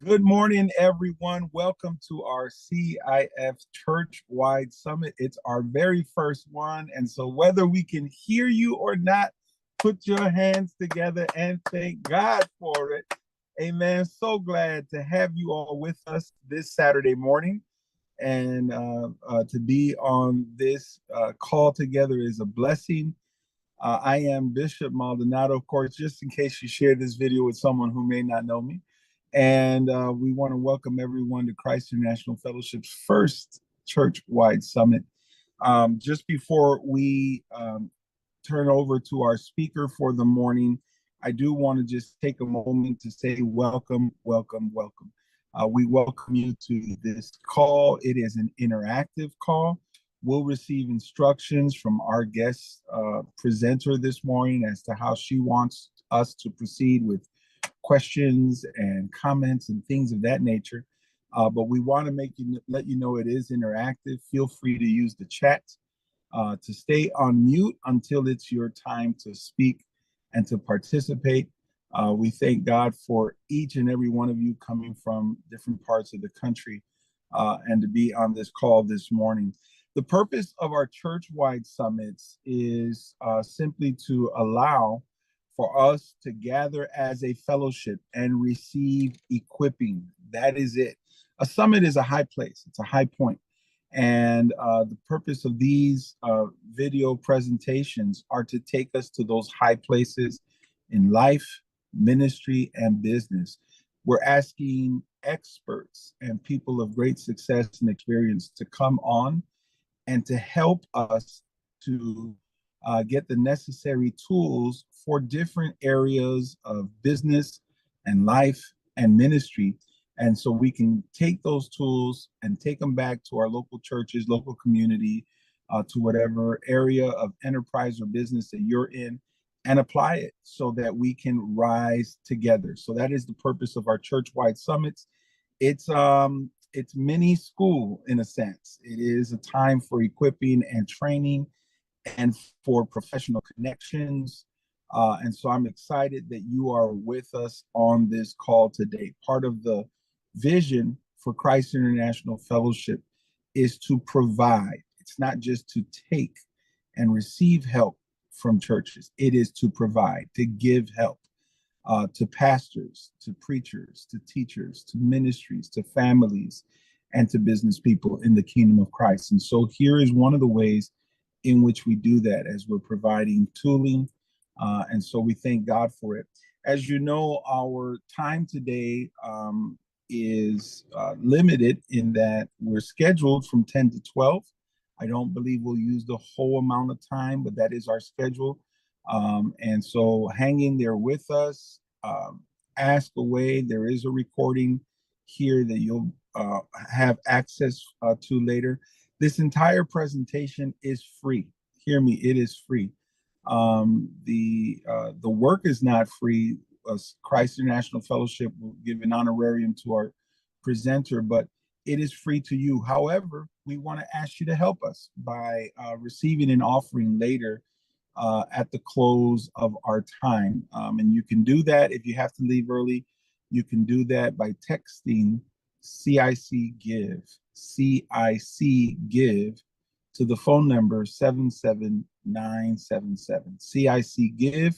Good morning, everyone. Welcome to our CIF Church-Wide Summit. It's our very first one. And so whether we can hear you or not, put your hands together and thank God for it. Amen. So glad to have you all with us this Saturday morning. And to be on this call together is a blessing. I am Bishop Maldonado, of course, just in case you share this video with someone who may not know me. And we want to welcome everyone to Christ International Fellowship's first church-wide summit. Just before we turn over to our speaker for the morning, I do want to just take a moment to say welcome, welcome, welcome. We welcome you to this call. It is an interactive call. We'll receive instructions from our guest presenter this morning as to how she wants us to proceed with questions and comments and things of that nature. But we want to let you know it is interactive. Feel free to use the chat to stay on mute until it's your time to speak and to participate. We thank God for each and every one of you coming from different parts of the country and to be on this call this morning. The purpose of our church-wide summits is simply to allow for us to gather as a fellowship and receive equipping. That is it. A summit is a high place. It's a high point. And the purpose of these video presentations are to take us to those high places in life, ministry, and business. We're asking experts and people of great success and experience to come on and to help us to get the necessary tools for different areas of business and life and ministry. And so we can take those tools and take them back to our local churches, local community, to whatever area of enterprise or business that you're in, and apply it so that we can rise together. So that is the purpose of our church-wide summits. It's mini school in a sense. It is a time for equipping and training and for professional connections. And so I'm excited that you are with us on this call today. Part of the vision for Christ International Fellowship is to provide. It's not just to take and receive help from churches. It is to provide, to give help to pastors, to preachers, to teachers, to ministries, to families, and to business people in the kingdom of Christ. And so here is one of the ways in which we do that as we're providing tooling. And so we thank God for it. As you know, our time today is limited in that we're scheduled from 10 to 12. I don't believe we'll use the whole amount of time, but that is our schedule. And so hang in there with us, ask away. There is a recording here that you'll have access to later. This entire presentation is free. Hear me, it is free. The work is not free. Christ International Fellowship will give an honorarium to our presenter, but it is free to you. However, we want to ask you to help us by receiving an offering later at the close of our time. And you can do that if you have to leave early. You can do that by texting CIC Give to the phone number 77977. CIC Give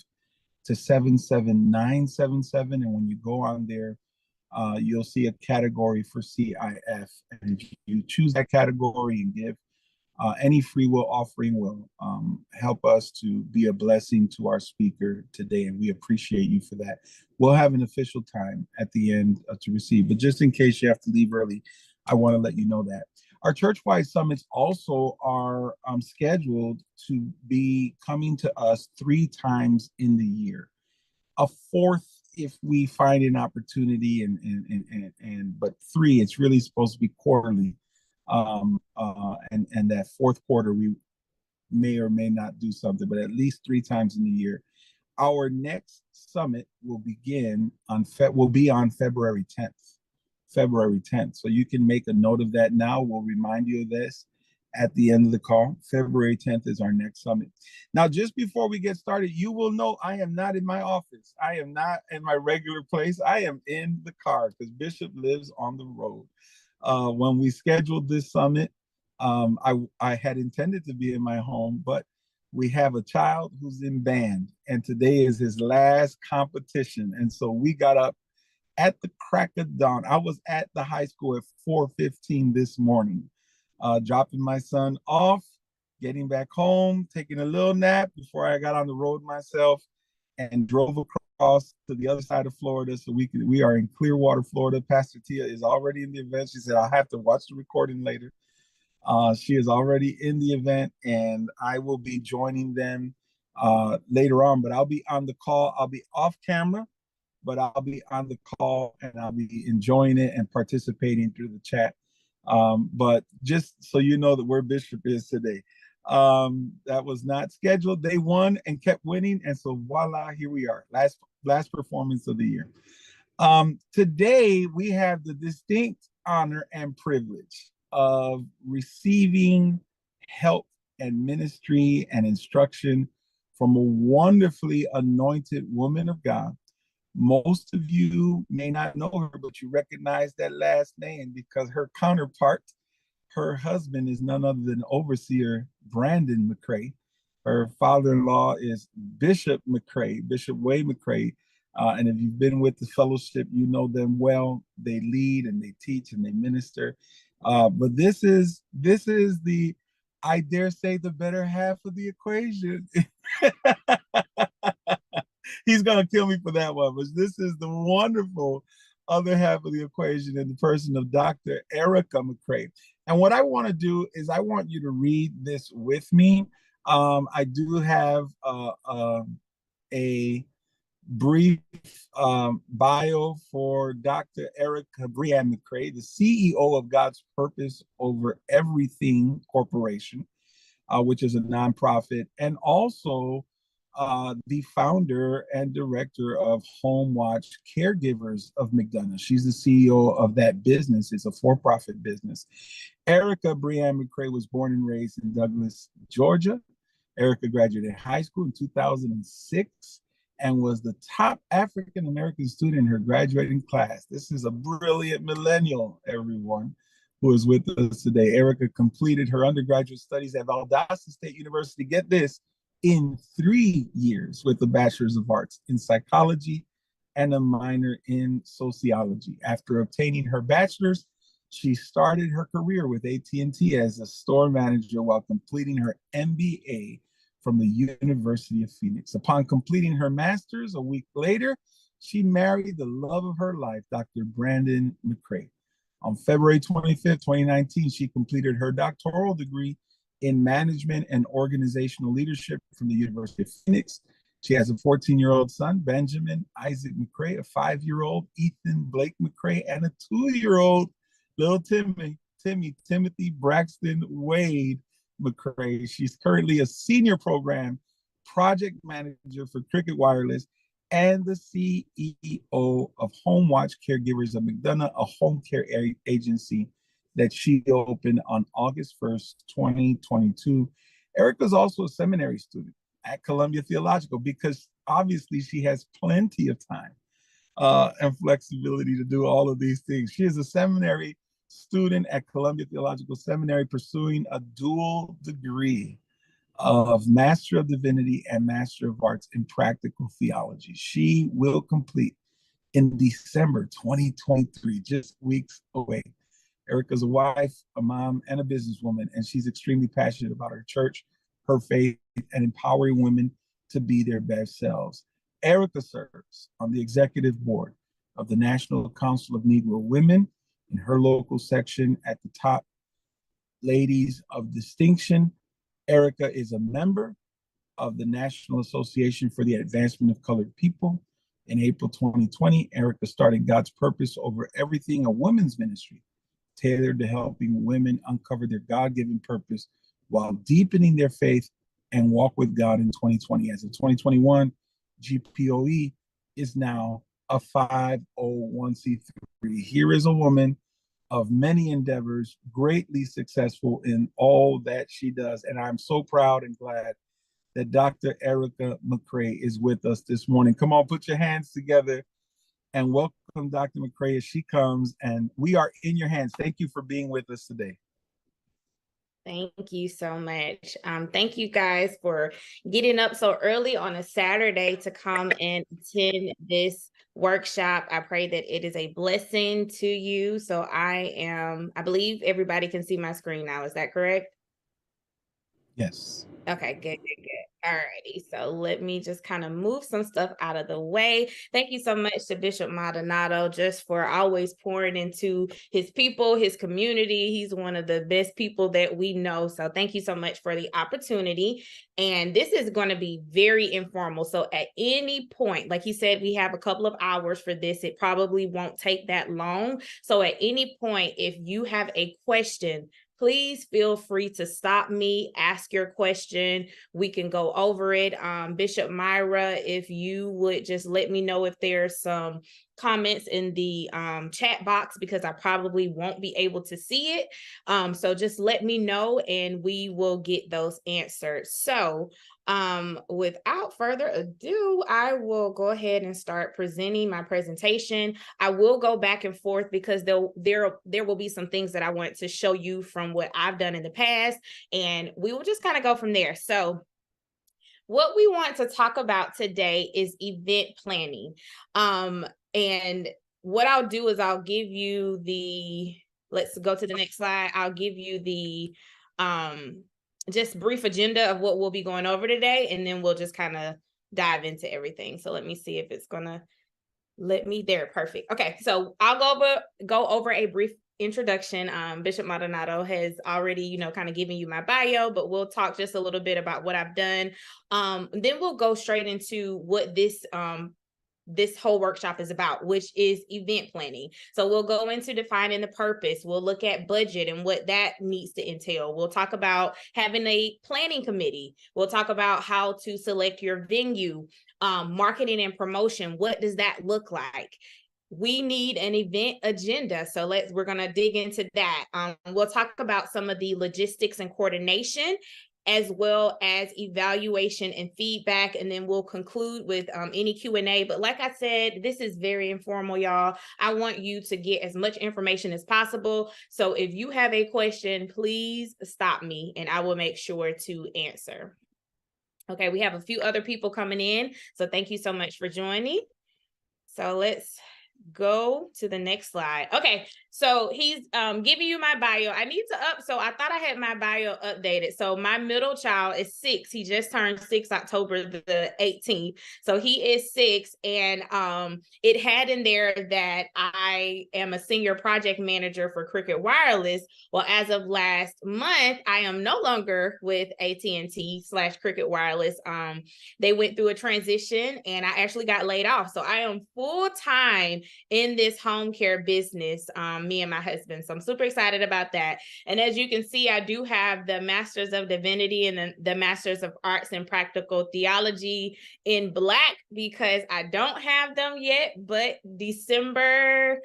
to 77977. And when you go on there, you'll see a category for CIF. And if you choose that category and give, any free will offering will help us to be a blessing to our speaker today, and we appreciate you for that. We'll have an official time at the end to receive, but just in case you have to leave early, I want to let you know that. Our church-wide summits also are scheduled to be coming to us 3 times in the year. A fourth if we find an opportunity, but 3, it's really supposed to be quarterly. And that fourth quarter we may or may not do something, but at least 3 times in the year. Our next summit will be on February 10th. So you can make a note of that now. We'll remind you of this. at the end of the call. February 10th is our next summit. Now, just before we get started, you will know I am not in my office. I am not in my regular place. I am in the car because Bishop lives on the road. When we scheduled this summit, I had intended to be in my home, but we have a child who's in band, and today is his last competition. And so we got up at the crack of dawn. I was at the high school at 4:15 this morning, dropping my son off, getting back home, taking a little nap before I got on the road myself, and drove across to the other side of Florida. So we are in Clearwater, Florida. Pastor Tia is already in the event. She said, I'll have to watch the recording later. She is already in the event, and I will be joining them later on, but I'll be on the call. I'll be off camera, but I'll be on the call and I'll be enjoying it and participating through the chat. But just so you know that where Bishop is today, that was not scheduled. They won and kept winning, and so voila, here we are. Last performance of the year. Today we have the distinct honor and privilege of receiving help and ministry and instruction from a wonderfully anointed woman of God. Most of you may not know her, but you recognize that last name because her counterpart, her husband, is none other than Overseer Brandon McCray. Her father-in-law is Bishop McCray, Bishop Wade McCray. And if you've been with the fellowship, you know them well. They lead and they teach and they minister. But this is the, I dare say, the better half of the equation. He's gonna kill me for that one, but this is the wonderful other half of the equation in the person of Dr. Erica McCray. And what I want to do is I want you to read this with me. I do have a brief bio for Dr. Erica Brianne McCray, the CEO of God's Purpose Over Everything Corporation, which is a nonprofit, and also the founder and director of Home Watch Caregivers of McDonough. She's the CEO of that business. It's a for-profit business. Erica Brianne McCray was born and raised in Douglas, Georgia. Erica graduated high school in 2006 and was the top African-American student in her graduating class. This is a brilliant millennial, everyone, who is with us today. Erica completed her undergraduate studies at Valdosta State University, get this, in 3 years with a Bachelor's of Arts in Psychology and a minor in Sociology. After obtaining her bachelor's, she started her career with AT&T as a store manager while completing her MBA from the University of Phoenix. Upon completing her master's a week later, she married the love of her life, Dr. Brandon McCray. On February 25th, 2019, she completed her doctoral degree in management and organizational leadership from the University of Phoenix. She has a 14-year-old son, Benjamin Isaac McCray, a 5-year-old, Ethan Blake McCray, and a 2-year-old, little Timothy Braxton Wade McCray. She's currently a senior program project manager for Cricket Wireless and the CEO of Home Watch Caregivers of McDonough, a home care agency that she opened on August 1st, 2022. Erica is also a seminary student at Columbia Theological because obviously she has plenty of time and flexibility to do all of these things. She is a seminary student at Columbia Theological Seminary pursuing a dual degree of Master of Divinity and Master of Arts in Practical Theology. She will complete in December 2023, just weeks away. Erica's a wife, a mom, and a businesswoman, and she's extremely passionate about her church, her faith, and empowering women to be their best selves. Erica serves on the executive board of the National Council of Negro Women in her local section at the top ladies of distinction. Erica is a member of the National Association for the Advancement of Colored People. In April 2020, Erica started God's Purpose Over Everything, a women's ministry tailored to helping women uncover their God-given purpose while deepening their faith and walk with God in 2020. As of 2021, GPOE is now a 501c3. Here is a woman of many endeavors, greatly successful in all that she does. And I'm so proud and glad that Dr. Erica McCray is with us this morning. Come on, put your hands together and welcome Dr. McCray as she comes. And we are in your hands. Thank you for being with us today. Thank you so much. Thank you guys for getting up so early on a Saturday to come and attend this workshop. I pray that it is a blessing to you. So I believe everybody can see my screen now. Is that correct? Yes. Okay, good. All righty. So let me just kind of move some stuff out of the way. Thank you so much to Bishop Maldonado just for always pouring into his people, his community. He's one of the best people that we know. So thank you so much for the opportunity. And this is going to be very informal. So at any point, like he said, we have a couple of hours for this. It probably won't take that long. So at any point, if you have a question, please feel free to stop me, ask your question. We can go over it. Bishop Myra, if you would just let me know if there's some comments in the chat box, because I probably won't be able to see it. So just let me know and we will get those answered. So without further ado, I will go ahead and start presenting my presentation. I will go back and forth because there will be some things that I want to show you from what I've done in the past, and we will just kind of go from there. So what we want to talk about today is event planning. And what I'll do is I'll give you let's go to the next slide. I'll give you the just brief agenda of what we'll be going over today, and then we'll just kind of dive into everything. So let me see if it's gonna let me there. Perfect. Okay, so I'll go over a brief introduction. Bishop Maldonado has already, kind of given you my bio, but we'll talk just a little bit about what I've done. Then we'll go straight into what this whole workshop is about, which is event planning. So we'll go into defining the purpose. We'll look at budget and what that needs to entail. We'll talk about having a planning committee. We'll talk about how to select your venue, marketing and promotion. What does that look like? We need an event agenda. So we're going to dig into that. We'll talk about some of the logistics and coordination, as well as evaluation and feedback. And then we'll conclude with any Q&A. But like I said, this is very informal, y'all. I want you to get as much information as possible. So if you have a question, please stop me and I will make sure to answer. Okay, we have a few other people coming in. So thank you so much for joining. So let's go to the next slide. Okay, so he's giving you my bio. I need to so I thought I had my bio updated. So my middle child is 6. He just turned 6 October the 18th. So he is 6, and it had in there that I am a senior project manager for Cricket Wireless. Well, as of last month, I am no longer with AT&T/Cricket Wireless. They went through a transition and I actually got laid off. So I am full-time in this home care business, me and my husband. So I'm super excited about that. And as you can see, I do have the Masters of Divinity and the Masters of Arts and Practical Theology in Black, because I don't have them yet, but December,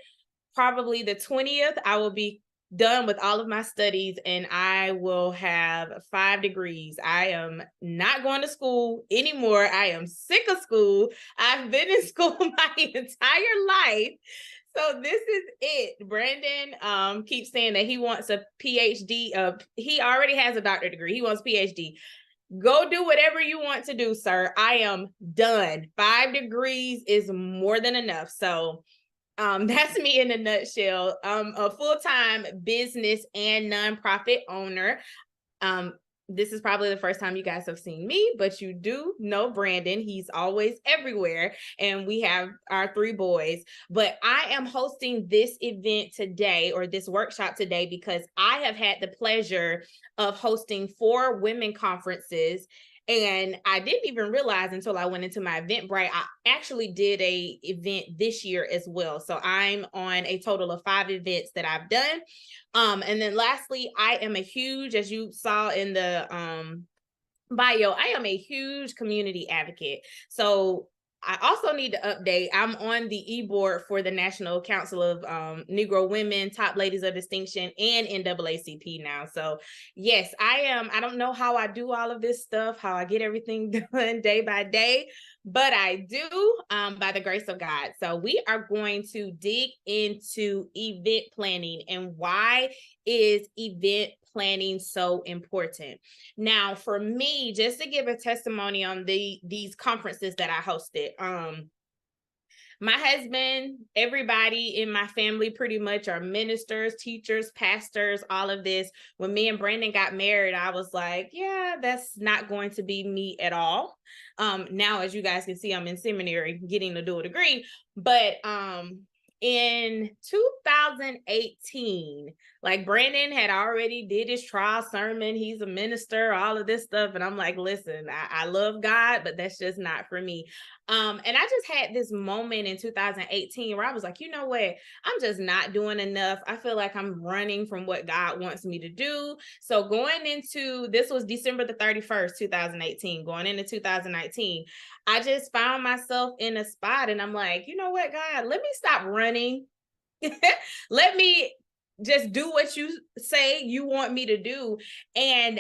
probably the 20th, I will be done with all of my studies and I will have 5 degrees. I am not going to school anymore. I am sick of school. I've been in school my entire life. So this is it. Brandon keeps saying that he wants a PhD. He already has a doctorate degree. He wants PhD. Go do whatever you want to do, sir. I am done. 5 degrees is more than enough. So that's me in a nutshell. A full-time business and nonprofit owner. This is probably the first time you guys have seen me, but you do know Brandon. He's always everywhere. And we have our 3 boys. But I am hosting this event today, or this workshop today, because I have had the pleasure of hosting 4 women conferences. And I didn't even realize until I went into my Eventbrite, I actually did a event this year as well. So I'm on a total of 5 events that I've done. And then lastly, I am a huge, as you saw in the bio, I am a huge community advocate. So I also need to update. I'm on the e-board for the National Council of Negro Women, Top Ladies of Distinction, and NAACP now. So yes, I am. I don't know how I do all of this stuff, how I get everything done day by day, but I do by the grace of God. So we are going to dig into event planning and why is event planning so important. Now, for me, just to give a testimony on these conferences that I hosted, my husband, everybody in my family pretty much are ministers, teachers, pastors, all of this. When me and Brandon got married, I was like, yeah, that's not going to be me at all. Now, as you guys can see, I'm in seminary getting a dual degree, but in 2018, like Brandon had already did his trial sermon. He's a minister, all of this stuff. And I'm like, listen, I love God, but that's just not for me. And I just had this moment in 2018 where I was like, you know what? I'm just not doing enough. I feel like I'm running from what God wants me to do. So going into, this was December the 31st, 2018, going into 2019, I just found myself in a spot and I'm like, you know what, God, let me stop running. Let me just do what you say you want me to do. And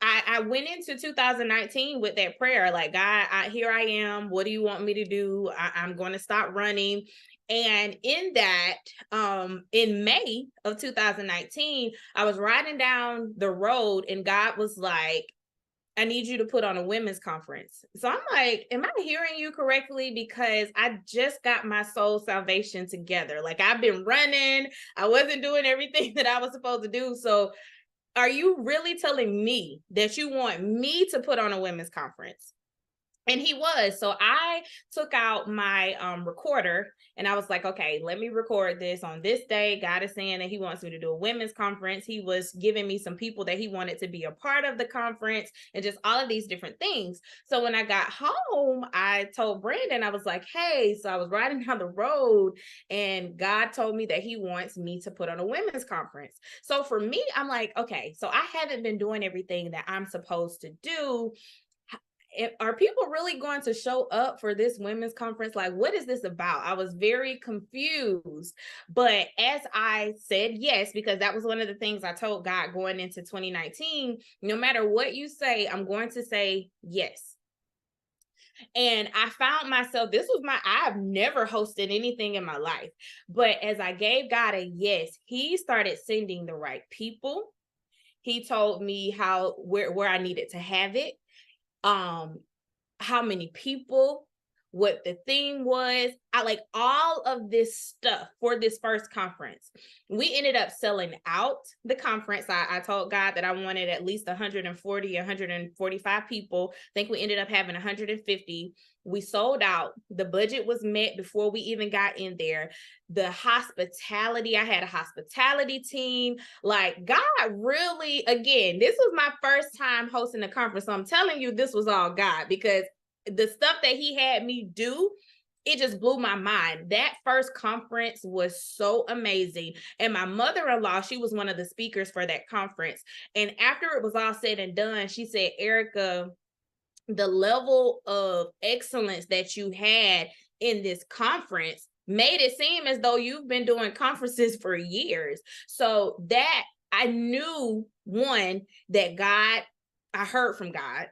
I went into 2019 with that prayer, like, God, here I am. What do you want me to do? I'm going to stop running. And in that, in May of 2019, I was riding down the road and God was like, I need you to put on a women's conference. So I'm like, am I hearing you correctly? Because I just got my soul salvation together. Like I've been running. I wasn't doing everything that I was supposed to do. So are you really telling me that you want me to put on a women's conference? And he was. So I took out my recorder and I was like, okay, let me record this on this day. God is saying that he wants me to do a women's conference. He was giving me some people that he wanted to be a part of the conference and just all of these different things. So when I got home, I told Brandon, I was like, hey, so I was riding down the road and God told me that he wants me to put on a women's conference. So for me, I'm like, okay, so I haven't been doing everything that I'm supposed to do. Are people really going to show up for this women's conference? Like, what is this about? I was very confused. But as I said yes, because that was one of the things I told God going into 2019, no matter what you say, I'm going to say yes. And I found myself, I've never hosted anything in my life. But as I gave God a yes, he started sending the right people. He told me where I needed to have it. How many people, what the theme was. I like all of this stuff for this first conference. We ended up selling out the conference. I told God that I wanted at least 140, 145 people. I think we ended up having 150. We sold out. The budget was met before we even got in there. The hospitality, I had a hospitality team. Like God really, again, this was my first time hosting a conference. So I'm telling you, this was all God because the stuff that he had me do, it just blew my mind. That first conference was so amazing. And my mother-in-law, she was one of the speakers for that conference. And after it was all said and done, she said, Erica, the level of excellence that you had in this conference made it seem as though you've been doing conferences for years. So that I knew, one, that I heard from God.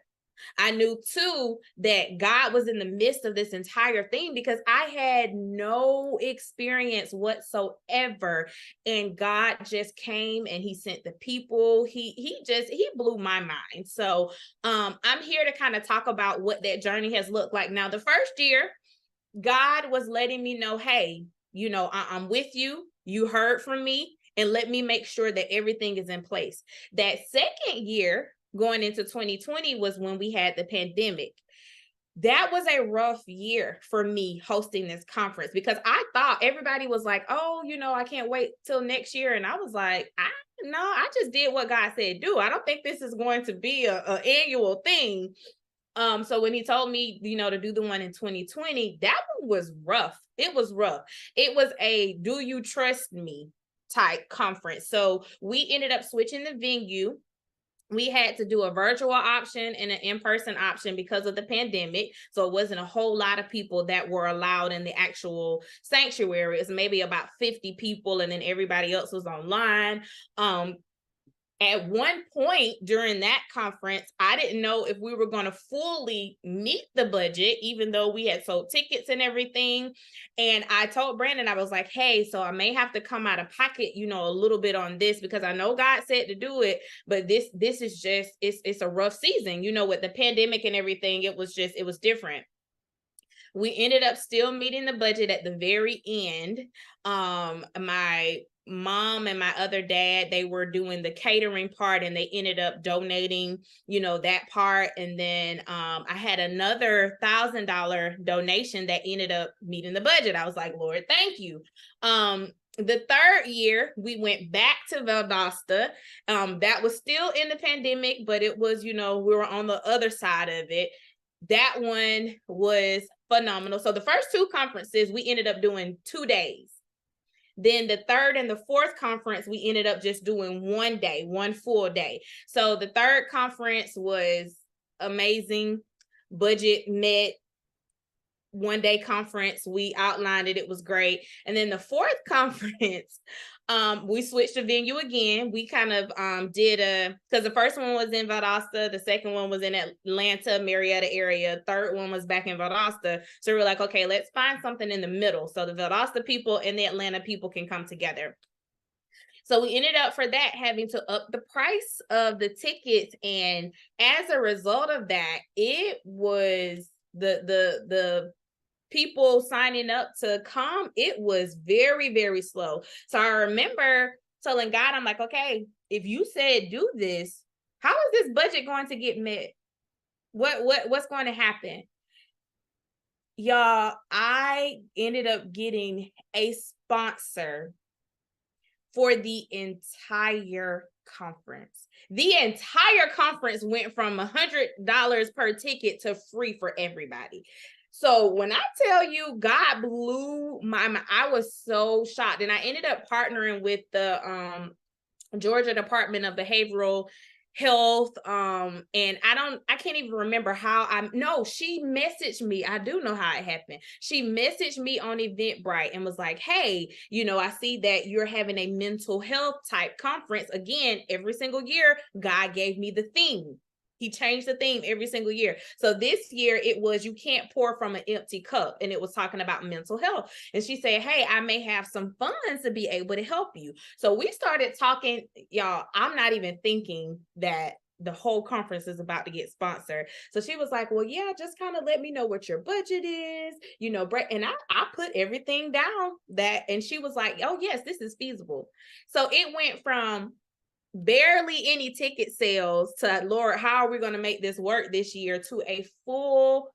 I knew too that God was in the midst of this entire thing because I had no experience whatsoever. And God just came and he sent the people. He blew my mind. So I'm here to kind of talk about what that journey has looked like. Now, the first year, God was letting me know, hey, I'm with you. You heard from me, and let me make sure that everything is in place. That second year, going into 2020, was when we had the pandemic. That was a rough year for me hosting this conference because I thought everybody was like, oh, I can't wait till next year. And I was like, I just did what God said do. I don't think this is going to be an annual thing. So when he told me, to do the one in 2020, that one was rough. It was rough. It was a do you trust me type conference. So we ended up switching the venue. we had to do a virtual option and an in-person option because of the pandemic. So it wasn't a whole lot of people that were allowed in the actual sanctuary. It was maybe about 50 people, and then everybody else was online. At one point during that conference, I didn't know if we were going to fully meet the budget, even though we had sold tickets and everything. And I told Brandon, I was like, hey, so I may have to come out of pocket, a little bit on this, because I know God said to do it, but this is just, it's a rough season, with the pandemic and everything. It was different. We ended up still meeting the budget at the very end. My mom and my other dad, they were doing the catering part, and they ended up donating, that part. And then I had another $1,000 donation that ended up meeting the budget. I was like, Lord, thank you. The third year, we went back to Valdosta. That was still in the pandemic, but it was, we were on the other side of it. That one was phenomenal. So the first two conferences, we ended up doing 2 days. Then the third and the fourth conference, we ended up just doing 1 day, one full day. So the third conference was amazing. Budget met. 1 day conference, we outlined it. It was great. And then the fourth conference, we switched the venue again. We kind of did because the first one was in Valdosta, the second one was in Atlanta, Marietta area, third one was back in Valdosta. So we were like, okay, let's find something in the middle so the Valdosta people and the Atlanta people can come together. So we ended up for that having to up the price of the tickets. And as a result of that, it was the people signing up to come, it was very, very slow. So I remember telling God, I'm like, okay, if you said do this, how is this budget going to get met? What's going to happen? Y'all, I ended up getting a sponsor for the entire conference. The entire conference went from $100 per ticket to free for everybody. So when I tell you God blew my mind, I was so shocked. And I ended up partnering with the Georgia Department of Behavioral Health. And I can't even remember how she messaged me. I do know how it happened. She messaged me on Eventbrite and was like, hey, I see that you're having a mental health type conference. Again, every single year, God gave me the theme. He changed the theme every single year. So this year it was, you can't pour from an empty cup. And it was talking about mental health. And she said, hey, I may have some funds to be able to help you. So we started talking, y'all. I'm not even thinking that the whole conference is about to get sponsored. So she was like, well, yeah, just kind of let me know what your budget is, and I put everything down and she was like, oh yes, this is feasible. So it went from barely any ticket sales to, Lord, how are we going to make this work this year, to a full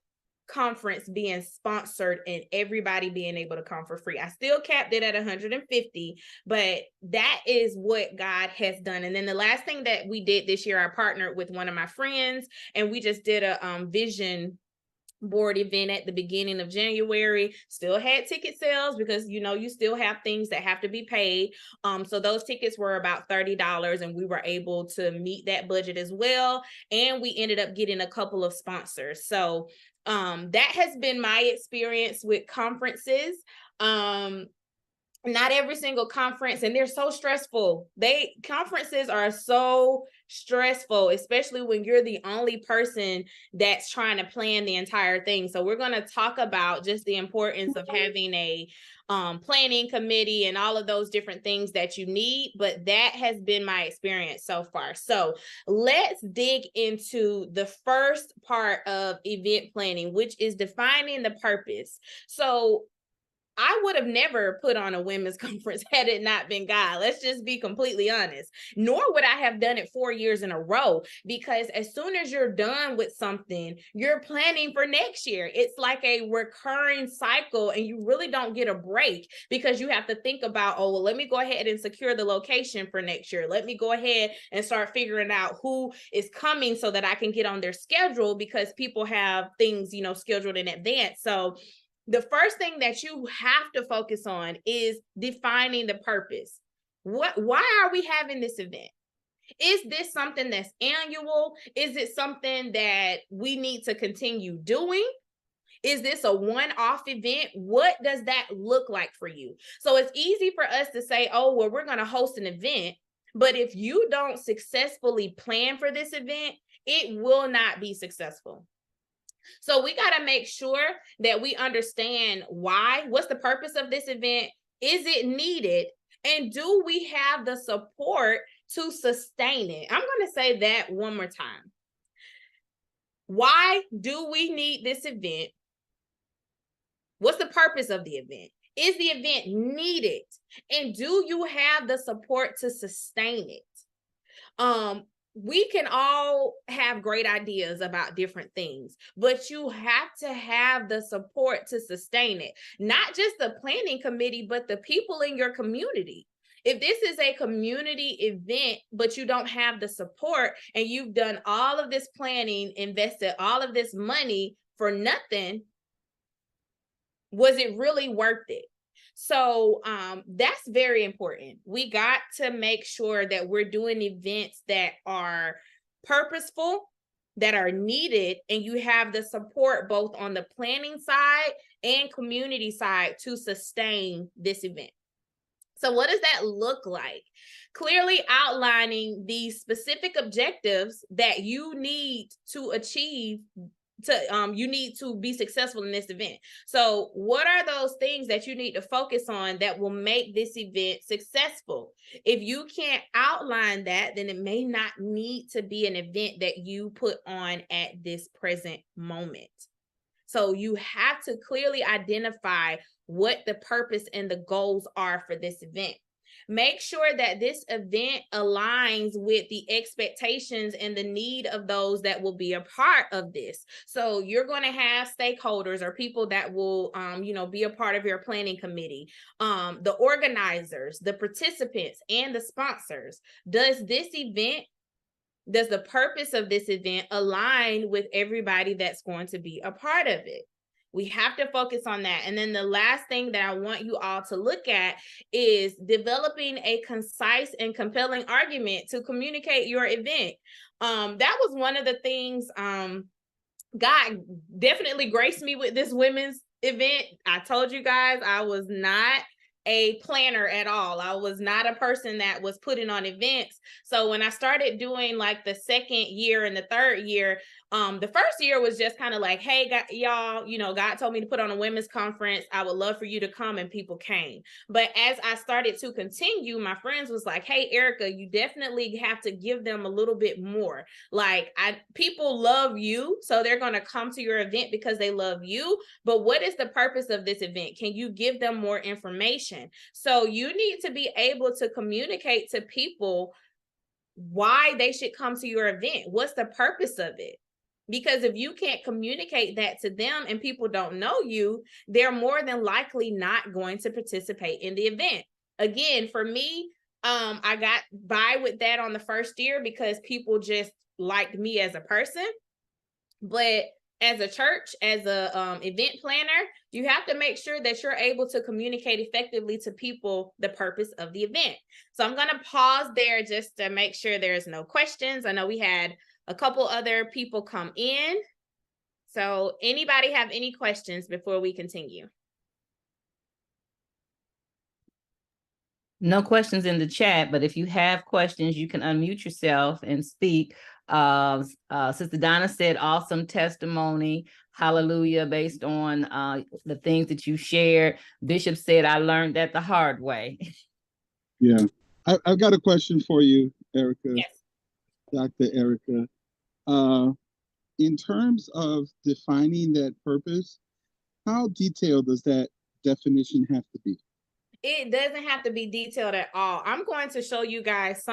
conference being sponsored and everybody being able to come for free. I still capped it at 150, but that is what God has done. And then the last thing that we did this year, I partnered with one of my friends and we just did a vision board event at the beginning of January. Still had ticket sales because you still have things that have to be paid. So those tickets were about $30 and we were able to meet that budget as well. And we ended up getting a couple of sponsors. So that has been my experience with conferences. Not every single conference, and they're so stressful. Conferences are so stressful, especially when you're the only person that's trying to plan the entire thing. So we're going to talk about just the importance of having a planning committee and all of those different things that you need. But that has been my experience so far. So let's dig into the first part of event planning, which is defining the purpose. So I would have never put on a women's conference had it not been God. Let's just be completely honest. Nor would I have done it 4 years in a row, because as soon as you're done with something, you're planning for next year. It's like a recurring cycle and you really don't get a break because you have to think about, oh, well, let me go ahead and secure the location for next year. Let me go ahead and start figuring out who is coming so that I can get on their schedule, because people have things, scheduled in advance. So the first thing that you have to focus on is defining the purpose. Why are we having this event? Is this something that's annual? Is it something that we need to continue doing? Is this a one-off event? What does that look like for you? So it's easy for us to say, oh, well, we're going to host an event. But if you don't successfully plan for this event, it will not be successful. So we got to make sure that we understand why, what's the purpose of this event? Is it needed? And do we have the support to sustain it? I'm going to say that one more time. Why do we need this event? What's the purpose of the event? Is the event needed? And do you have the support to sustain it? We can all have great ideas about different things, but you have to have the support to sustain it. Not just the planning committee, but the people in your community. If this is a community event, but you don't have the support and you've done all of this planning, invested all of this money for nothing, was it really worth it? So that's very important. We got to make sure that we're doing events that are purposeful, that are needed, and you have the support both on the planning side and community side to sustain this event. So what does that look like? Clearly outlining the specific objectives that you need to achieve you need to be successful in this event. So what are those things that you need to focus on that will make this event successful? If you can't outline that, then it may not need to be an event that you put on at this present moment. So you have to clearly identify what the purpose and the goals are for this event. Make sure that this event aligns with the expectations and the need of those that will be a part of this. So you're going to have stakeholders or people that will, be a part of your planning committee, the organizers, the participants, and the sponsors. Does the purpose of this event align with everybody that's going to be a part of it? We have to focus on that. And then the last thing that I want you all to look at is developing a concise and compelling argument to communicate your event. That was one of the things God definitely graced me with this women's event. I told you guys I was not a planner at all. I was not a person that was putting on events. So when I started doing like the second year and the third year, the first year was just kind of like, hey, y'all, God told me to put on a women's conference. I would love for you to come, and people came. But as I started to continue, my friends was like, hey, Erica, you definitely have to give them a little bit more. Like people love you, so they're going to come to your event because they love you. But what is the purpose of this event? Can you give them more information? So you need to be able to communicate to people why they should come to your event. What's the purpose of it? Because if you can't communicate that to them and people don't know you, they're more than likely not going to participate in the event. Again, for me, I got by with that on the first year because people just liked me as a person. But as a church, as a event planner, you have to make sure that you're able to communicate effectively to people the purpose of the event. So I'm going to pause there just to make sure there's no questions. I know we had a couple other people come in. So anybody have any questions before we continue? No questions in the chat, but if you have questions, you can unmute yourself and speak. Sister Donna said, awesome testimony. Hallelujah, based on the things that you shared. Bishop said, I learned that the hard way. Yeah. I've got a question for you, Erica. Yes. Dr. Erica. In terms of defining that purpose, how detailed does that definition have to be? It doesn't have to be detailed at all. I'm going to show you guys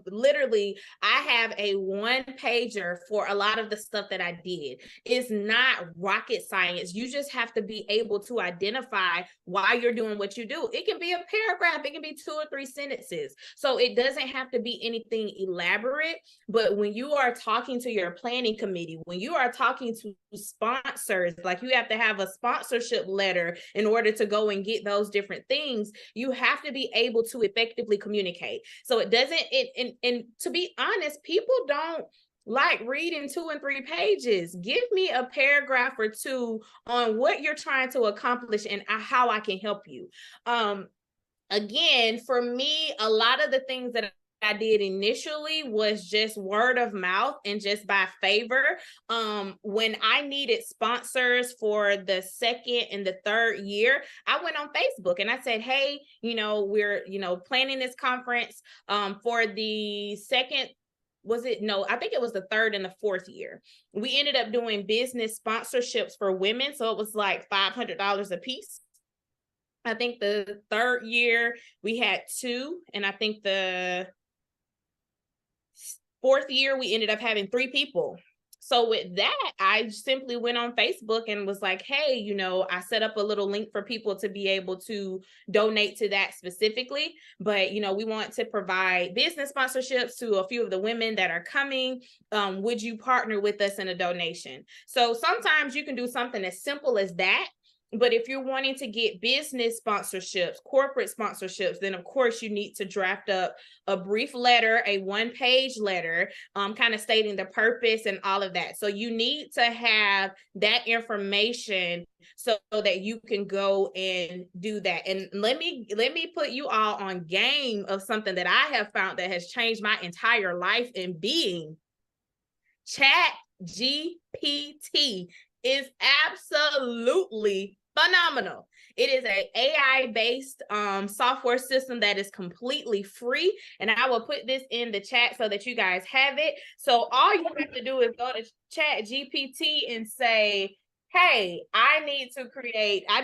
literally, I have a one-pager for a lot of the stuff that I did. It's not rocket science. You just have to be able to identify why you're doing what you do. It can be a paragraph. It can be 2 or 3 sentences. So it doesn't have to be anything elaborate. But when you are talking to your planning committee, when you are talking to sponsors, like you have to have a sponsorship letter in order to go and get those different things, you have to be able to effectively communicate. So it doesn't, and to be honest, people don't like reading 2 and 3 pages. Give me a paragraph or two on what you're trying to accomplish and how I can help you. Again, for me, a lot of the things that I did initially was just word of mouth and just by favor. When I needed sponsors for the second and the third year, I went on Facebook and I said, hey, we're, planning this conference for the second, I think it was the third and the fourth year. We ended up doing business sponsorships for women. So it was like $500 a piece. I think the third year we had 2, and I think the fourth year we ended up having 3 people. So with that, I simply went on Facebook and was like, hey, I set up a little link for people to be able to donate to that specifically. But, we want to provide business sponsorships to a few of the women that are coming. Would you partner with us in a donation? So sometimes you can do something as simple as that. But if you're wanting to get business sponsorships, corporate sponsorships, then of course you need to draft up a brief letter, a 1-page letter, kind of stating the purpose and all of that. So you need to have that information so that you can go and do that. And let me put you all on game of something that I have found that has changed my entire life and being. ChatGPT is absolutely phenomenal. It is an AI-based software system that is completely free. And I will put this in the chat so that you guys have it. So all you have to do is go to ChatGPT and say, hey, I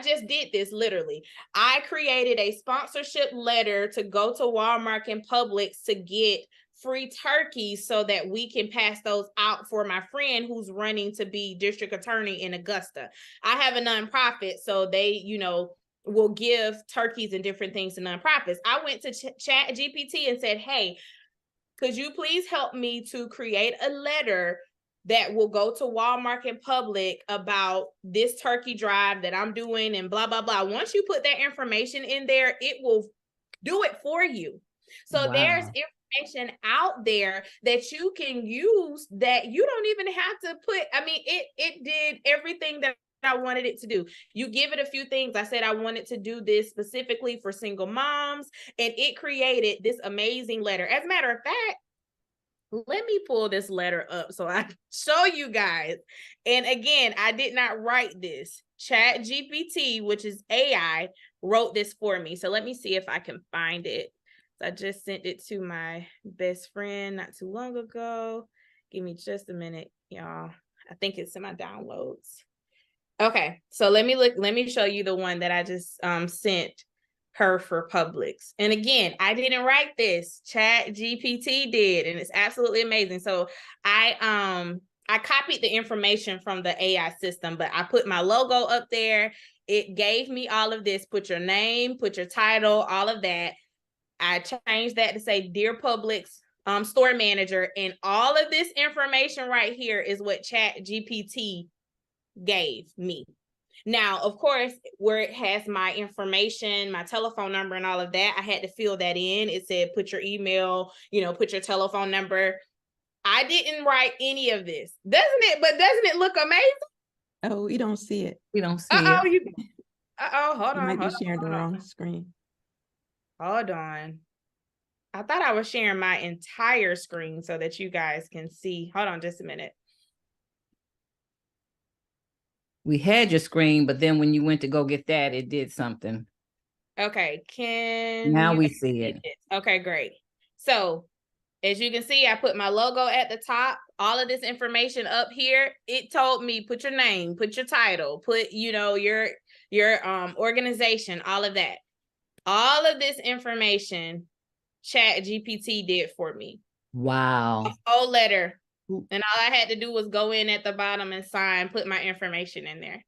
just did this literally. I created a sponsorship letter to go to Walmart and Publix to get free turkeys so that we can pass those out for my friend who's running to be district attorney in Augusta. I have a nonprofit, so they, will give turkeys and different things to nonprofits. I went to ChatGPT and said, hey, could you please help me to create a letter that will go to Walmart and Publix about this turkey drive that I'm doing and blah, blah, blah. Once you put that information in there, it will do it for you. So Wow. There's information out there that you can use that you don't even have to put. I mean, it did everything that I wanted it to do. You give it a few things. I said I wanted to do this specifically for single moms, and it created this amazing letter. As a matter of fact, let me pull this letter up so I can show you guys. And again, I did not write this. ChatGPT, which is AI, wrote this for me. So let me see if I can find it. I just sent it to my best friend not too long ago. Give me just a minute, y'all. I think it's in my downloads. Okay, so let me show you the one that I just sent her for Publix. And again, I didn't write this. ChatGPT did, and it's absolutely amazing. So I copied the information from the AI system, but I put my logo up there. It gave me all of this. Put your name, put your title, all of that. I changed that to say, Dear Publix store manager, and all of this information right here is what ChatGPT gave me. Now, of course, where it has my information, my telephone number and all of that, I had to fill that in. It said, put your email, put your telephone number. I didn't write any of this. Doesn't it look amazing? Oh, you don't see it. We don't see it. Hold on. You might be sharing the wrong screen. Hold on. I thought I was sharing my entire screen so that you guys can see. Hold on just a minute. We had your screen, but then when you went to go get that, it did something. Okay, now we see it. Okay, great. So as you can see, I put my logo at the top, all of this information up here. It told me, put your name, put your title, put, your organization, all of that. All of this information, ChatGPT did for me. Wow. A whole letter. And all I had to do was go in at the bottom and sign, put my information in there.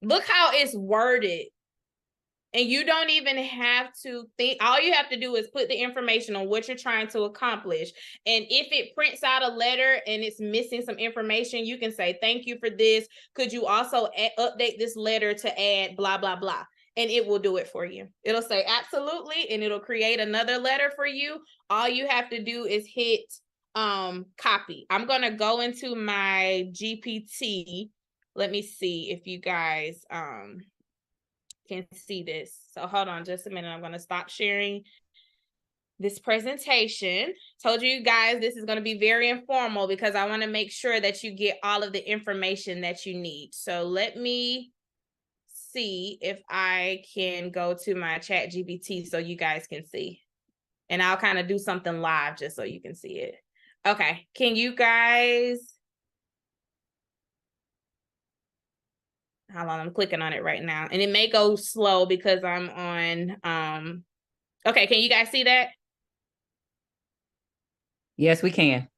Look how it's worded. And you don't even have to think. All you have to do is put the information on what you're trying to accomplish. And if it prints out a letter and it's missing some information, you can say, thank you for this. Could you also update this letter to add blah, blah, blah? and it will do it for you. It'll say absolutely, and it'll create another letter for you. All you have to do is hit copy. I'm going to go into my GPT. Let me see if you guys can see this. So hold on just a minute. I'm going to stop sharing this presentation. Told you guys this is going to be very informal because I want to make sure that you get all of the information that you need. So let me see if I can go to my chat GPT so you guys can see. And I'll kind of do something live just so you can see it. Okay, can you guys, hold on, I'm clicking on it right now. And it may go slow because I'm on, okay, can you guys see that? Yes, we can.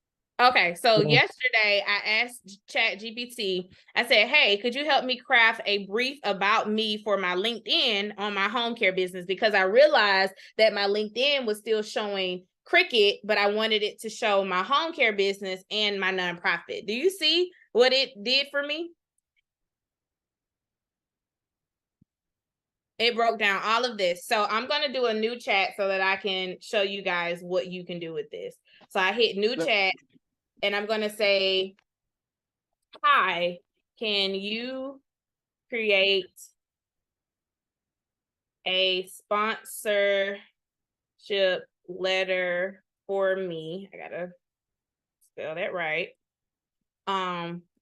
Okay, so Yeah. yesterday I asked ChatGPT, I said, hey, could you help me craft a brief about me for my LinkedIn on my home care business? Because I realized that my LinkedIn was still showing Cricket, but I wanted it to show my home care business and my nonprofit. Do you see what it did for me? It broke down all of this. So I'm going to do a new chat so that I can show you guys what you can do with this. So I hit new chat. And I'm going to say, hi, can you create a sponsorship letter for me? I got to spell that right.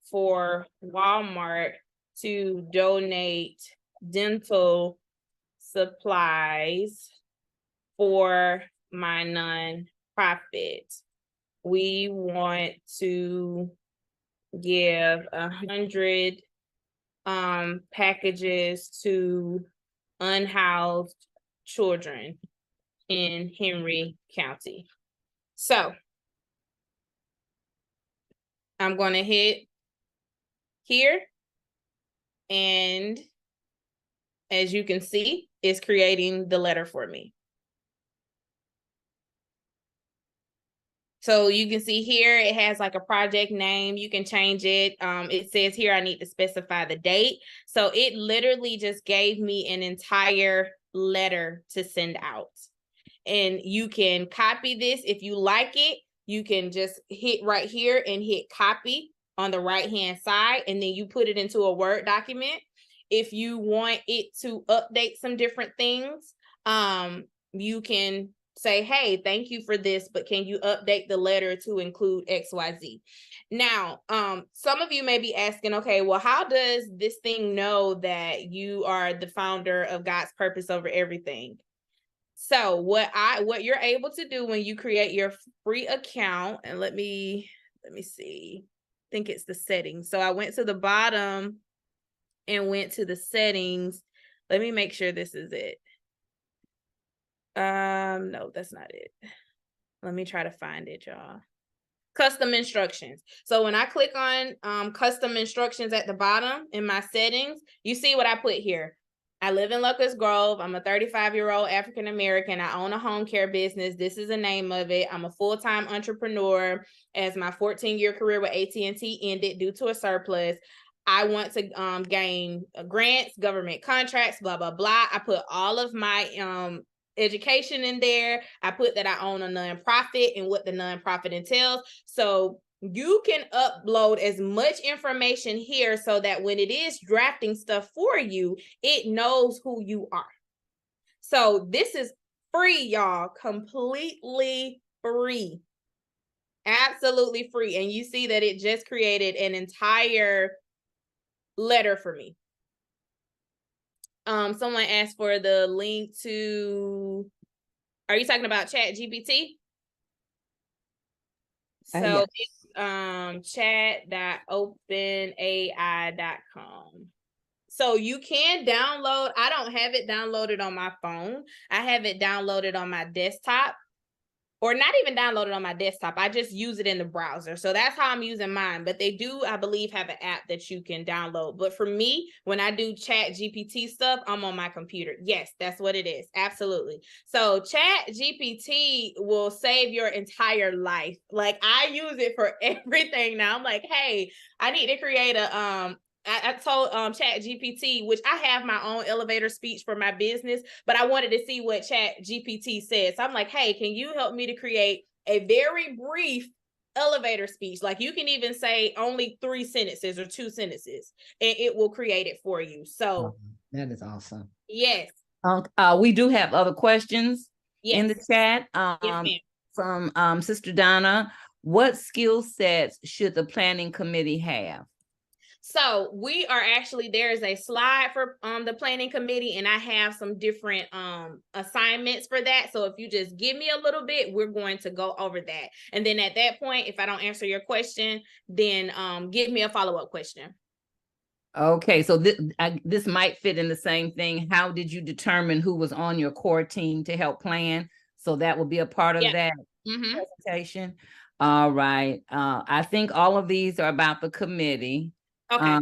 For Walmart to donate dental supplies for my nonprofit. We want to give 100 packages to unhoused children in Henry County. So I'm going to hit here, and as you can see, it's creating the letter for me. So you can see here, it has like a project name. You can change it. It says here, I need to specify the date. So it literally just gave me an entire letter to send out. And you can copy this. If you like it, you can just hit right here and hit copy on the right-hand side. And then you put it into a Word document. If you want it to update some different things, you can say, hey, thank you for this, but can you update the letter to include XYZ? Now, some of you may be asking, okay, well, how does this thing know that you are the founder of God's Purpose Over Everything? So what you're able to do when you create your free account, and let me see, I think it's the settings. So I went to the bottom and went to the settings. Let me make sure this is it. No, that's not it. Let me try to find it, y'all. Custom instructions. So when I click on custom instructions at the bottom in my settings, you see what I put here. I live in Locust Grove. I'm a 35-year-old African-American. I own a home care business. This is the name of it. I'm a full-time entrepreneur. As my 14-year career with AT&T ended due to a surplus, I want to gain grants, government contracts, blah, blah, blah. I put all of my education in there. I put that I own a nonprofit and what the nonprofit entails. So you can upload as much information here so that when it is drafting stuff for you, it knows who you are. So this is free, y'all, completely free, absolutely free. And you see that it just created an entire letter for me. Someone asked for the link to, are you talking about ChatGPT? So Yes. it's chat.openai.com. So you can download, I don't have it downloaded on my phone. I have it downloaded on my desktop, or not even downloaded on my desktop. I just use it in the browser. So that's how I'm using mine. But they do, I believe, have an app that you can download. But for me, when I do Chat GPT stuff, I'm on my computer. Yes, that's what it is. Absolutely. So Chat GPT will save your entire life. Like, I use it for everything now. I'm like, hey, I need to create a I told Chat GPT, which I have my own elevator speech for my business, but I wanted to see what Chat GPT says. So I'm like, hey, can you help me to create a very brief elevator speech? Like, you can even say only 3 sentences or 2 sentences, and it will create it for you. So that is awesome. yes. We do have other questions in the chat. Yes, From Sister Donna, what skill sets should the planning committee have? So we are actually, there's a slide for the planning committee, and I have some different assignments for that. So if you just give me a little bit, we're going to go over that. And then at that point, if I don't answer your question, then give me a follow-up question. Okay, so this might fit in the same thing. How did you determine who was on your core team to help plan? So that will be a part of that presentation. All right. I think all of these are about the committee. Okay.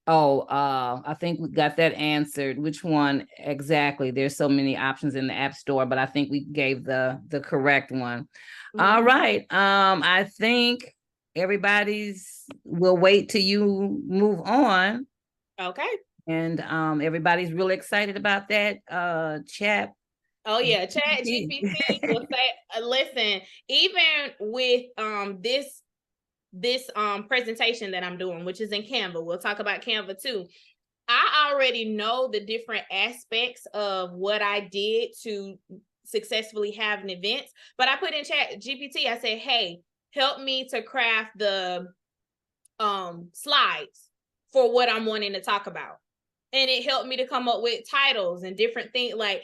I think we got that answered. Which one exactly? There's so many options in the App Store, but I think we gave the correct one. All right. I think we'll wait till you move on. Okay. And everybody's really excited about that chat. Oh yeah, Chat GPT will say, listen, even with this presentation that I'm doing, which is in Canva, we'll talk about Canva too. I already know the different aspects of what I did to successfully have an event, but I put in Chat GPT, I said, hey, help me to craft the slides for what I'm wanting to talk about. And it helped me to come up with titles and different things. Like,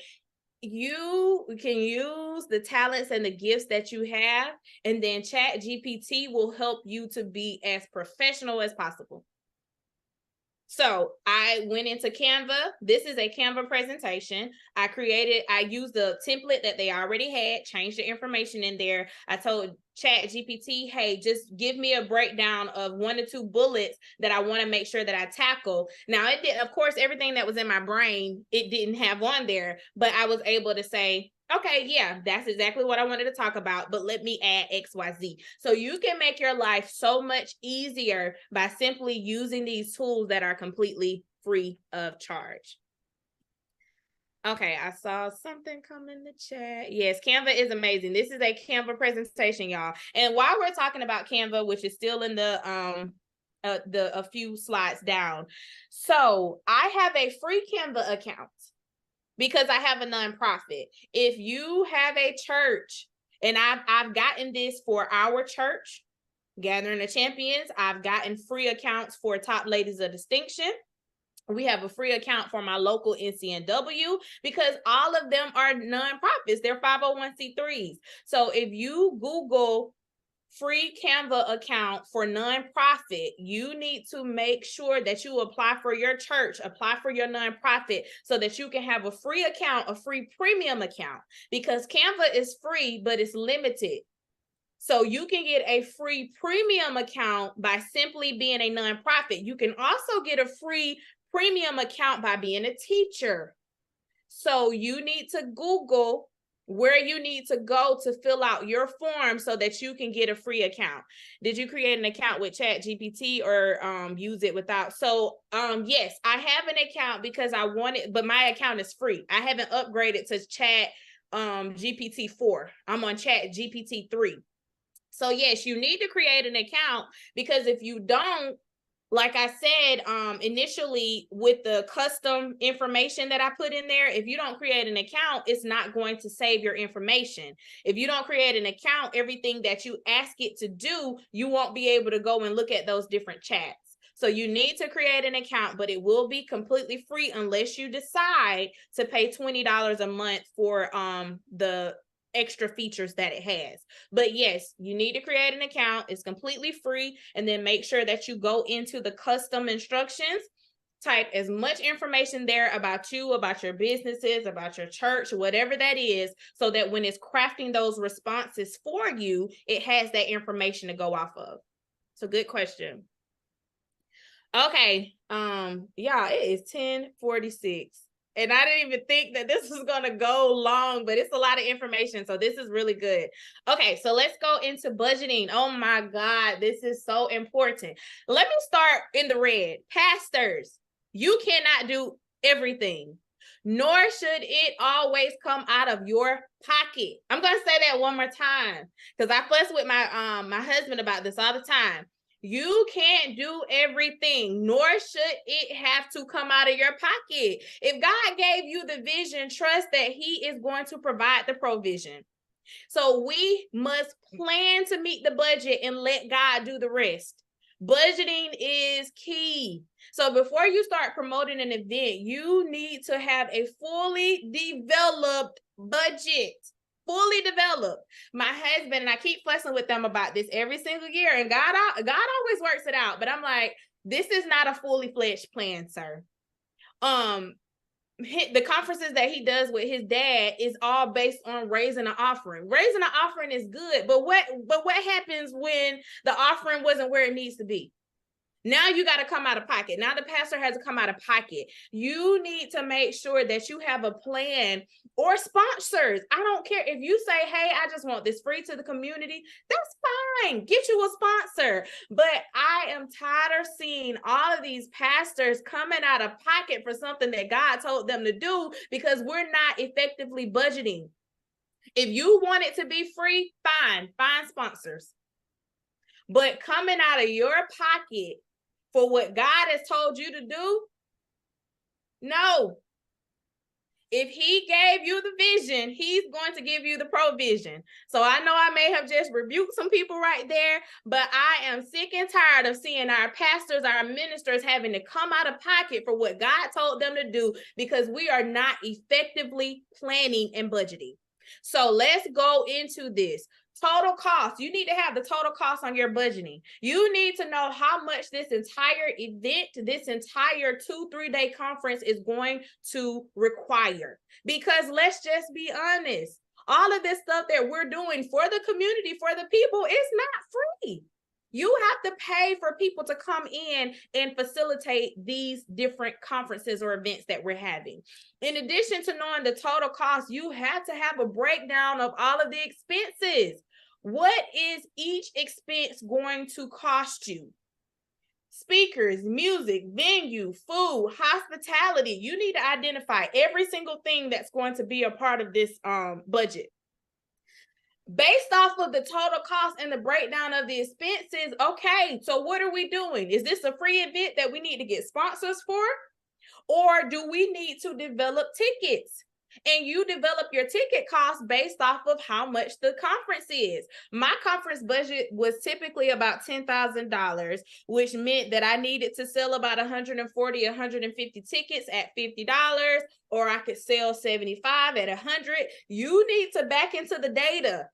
you can use the talents and the gifts that you have, and then Chat GPT will help you to be as professional as possible. So I went into Canva. This is a Canva presentation. I used the template that they already had, changed the information in there. I told Chat GPT, hey, just give me a breakdown of 1 to 2 bullets that I want to make sure that I tackle. Now, it did, of course, everything that was in my brain, it didn't have on there, but I was able to say, okay, yeah, that's exactly what I wanted to talk about, but let me add XYZ. So you can make your life so much easier by simply using these tools that are completely free of charge. Okay, I saw something come in the chat. Yes, Canva is amazing. This is a Canva presentation, y'all. And while we're talking about Canva, which is still in the a few slides down. So I have a free Canva account because I have a nonprofit. If you have a church, and I've gotten this for our church, Gathering the Champions, I've gotten free accounts for Top Ladies of Distinction. We have a free account for my local NCNW because all of them are nonprofits. They're 501c3s. So if you Google free Canva account for nonprofit, you need to make sure that you apply for your church, apply for your nonprofit, so that you can have a free account, a free premium account, because Canva is free, but it's limited. So you can get a free premium account by simply being a nonprofit. You can also get a free premium account by being a teacher. So you need to Google where you need to go to fill out your form so that you can get a free account. Did you create an account with Chat GPT or use it without? So yes, I have an account because I want it, but my account is free. I haven't upgraded to Chat GPT 4. I'm on Chat GPT 3. So yes, you need to create an account, because if you don't, like I said, initially with the custom information that I put in there, if you don't create an account, it's not going to save your information. If you don't create an account, everything that you ask it to do, you won't be able to go and look at those different chats. So you need to create an account, but it will be completely free unless you decide to pay $20 a month for the extra features that it has. But yes, you need to create an account. It's completely free. And then make sure that you go into the custom instructions, type as much information there about you, about your businesses, about your church, whatever that is, so that when it's crafting those responses for you, it has that information to go off of. So good question. Okay. Yeah, it is 10:46. And I didn't even think that this was going to go long, but it's a lot of information. So this is really good. Okay, so let's go into budgeting. Oh my God, this is so important. Let me start in the red. Pastors, you cannot do everything, nor should it always come out of your pocket. I'm going to say that one more time because I fuss with my husband about this all the time. You can't do everything, nor should it have to come out of your pocket. If God gave you the vision, trust that he is going to provide the provision. So we must plan to meet the budget and let God do the rest. Budgeting is key. So before you start promoting an event, you need to have a fully developed budget. Fully developed. My husband, and I keep fussing with them about this every single year, and God always works it out. But I'm like, this is not a fully fledged plan, sir. The conferences that he does with his dad is all based on raising an offering. Raising an offering is good, but what happens when the offering wasn't where it needs to be? Now you got to come out of pocket. Now the pastor has to come out of pocket. You need to make sure that you have a plan or sponsors. I don't care if you say, hey, I just want this free to the community. That's fine. Get you a sponsor. But I am tired of seeing all of these pastors coming out of pocket for something that God told them to do because we're not effectively budgeting. If you want it to be free, fine. Find sponsors. But coming out of your pocket for what God has told you to do? No. If he gave you the vision, he's going to give you the provision. So I know I may have just rebuked some people right there, but I am sick and tired of seeing our pastors, our ministers having to come out of pocket for what God told them to do because we are not effectively planning and budgeting. So let's go into this. Total cost. You need to have the total cost on your budgeting. You need to know how much this entire event, this entire 2-3 day conference is going to require. Because let's just be honest, all of this stuff that we're doing for the community, for the people, is not free. You have to pay for people to come in and facilitate these different conferences or events that we're having. In addition to knowing the total cost, you have to have a breakdown of all of the expenses. What is each expense going to cost you? Speakers, music, venue, food, hospitality. You need to identify every single thing that's going to be a part of this budget. Based off of the total cost and the breakdown of the expenses, okay, so what are we doing? Is this a free event that we need to get sponsors for? Or do we need to develop tickets? And you develop your ticket costs based off of how much the conference is. My conference budget was typically about $10,000, which meant that I needed to sell about 140, 150 tickets at $50, or I could sell 75 at 100. You need to back into the data.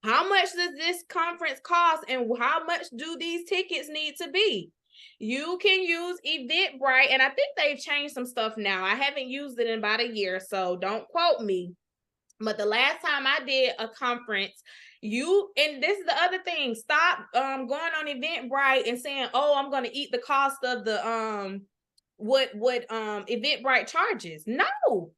How much does this conference cost and how much do these tickets need to be? You can use Eventbrite, and I think they've changed some stuff now. I haven't used it in about a year, so don't quote me. But the last time I did a conference, and this is the other thing, stop going on Eventbrite and saying, oh, I'm going to eat the cost of the what Eventbrite charges. No.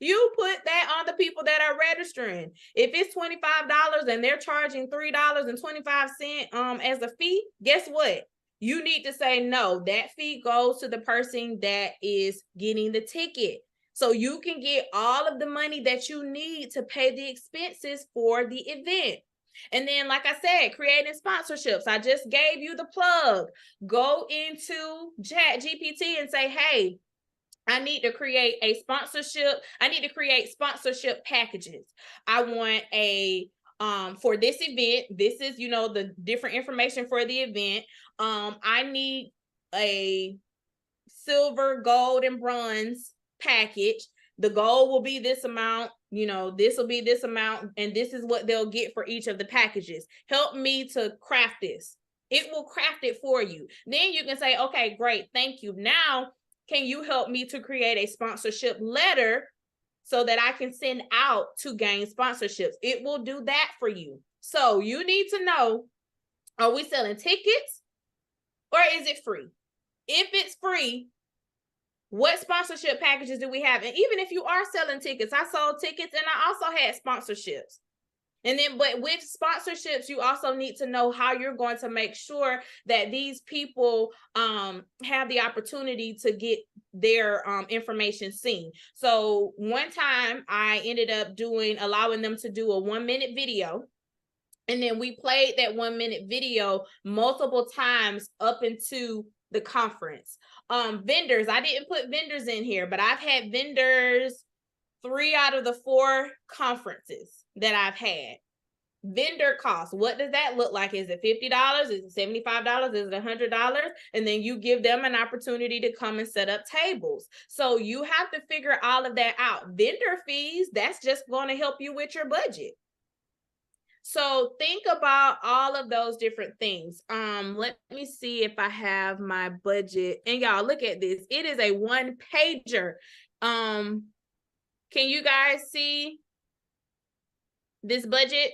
You put that on the people that are registering. If it's $25 and they're charging $3.25 as a fee, guess what? You need to say, no, that fee goes to the person that is getting the ticket. So you can get all of the money that you need to pay the expenses for the event. And then, like I said, creating sponsorships. I just gave you the plug. Go into ChatGPT and say, hey, I need to create a sponsorship. I need to create sponsorship packages. I want for this event, this is, the different information for the event. I need a silver, gold, and bronze package. The gold will be this amount, this will be this amount, and this is what they'll get for each of the packages. Help me to craft this. It will craft it for you. Then you can say, okay, great, thank you. Now, can you help me to create a sponsorship letter so that I can send out to gain sponsorships? It will do that for you. So you need to know, are we selling tickets or is it free? If it's free, What sponsorship packages do we have? And even if you are selling tickets, I sold tickets and I also had sponsorships. And then, but with sponsorships, you also need to know how you're going to make sure that these people have the opportunity to get their information seen. So one time I ended up allowing them to do a 1-minute video. And then we played that 1-minute video multiple times up into the conference. Vendors, I didn't put vendors in here, but I've had vendors 3 out of the 4 conferences that I've had. Vendor costs, what does that look like? Is it $50? Is it $75? Is it $100? And then you give them an opportunity to come and set up tables. So you have to figure all of that out. Vendor fees, that's just going to help you with your budget. So think about all of those different things. Let me see if I have my budget. And y'all, look at this. It is a 1-pager. Can you guys see this budget?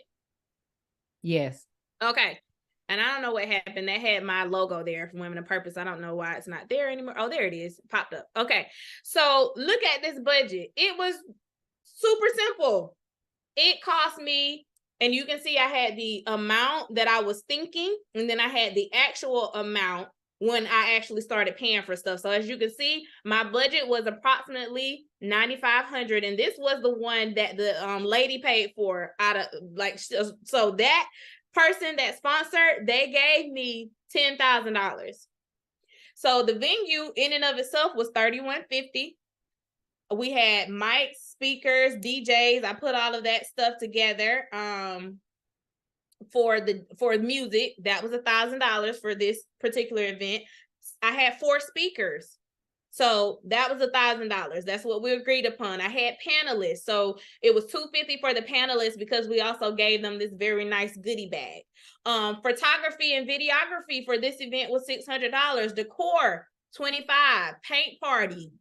Yes. Okay. And I don't know what happened. That had my logo there for Women of Purpose. I don't know why it's not there anymore. Oh, there it is. It popped up. Okay. So look at this budget. It was super simple. It cost me, and you can see I had the amount that I was thinking, and then I had the actual amount when I actually started paying for stuff. So as you can see, my budget was approximately $9,500, and this was the one that the lady paid for out of so that person that sponsored, they gave me $10,000. So the venue in and of itself was $3,150. We had mics, speakers, DJs. I put all of that stuff together. For music, that was $1,000 for this particular event. I had 4 speakers, so that was $1,000. That's what we agreed upon. I had panelists, so it was $250 for the panelists because we also gave them this very nice goodie bag. Photography and videography for this event was $600. Decor, $25. Paint party,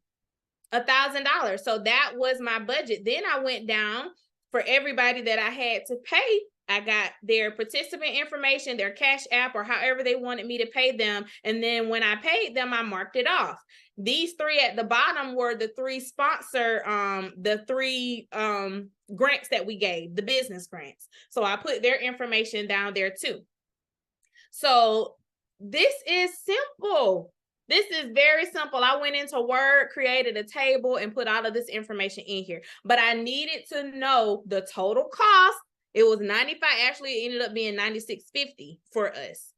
$1,000. So that was my budget. Then I went down for everybody that I had to pay. I got their participant information, their Cash App, or however they wanted me to pay them. And then when I paid them, I marked it off. These 3 at the bottom were the 3 grants that we gave, the business grants. So I put their information down there too. So this is simple. This is very simple. I went into Word, created a table, and put all of this information in here. But I needed to know the total cost. It was $95. Actually, it ended up being $96.50 for us.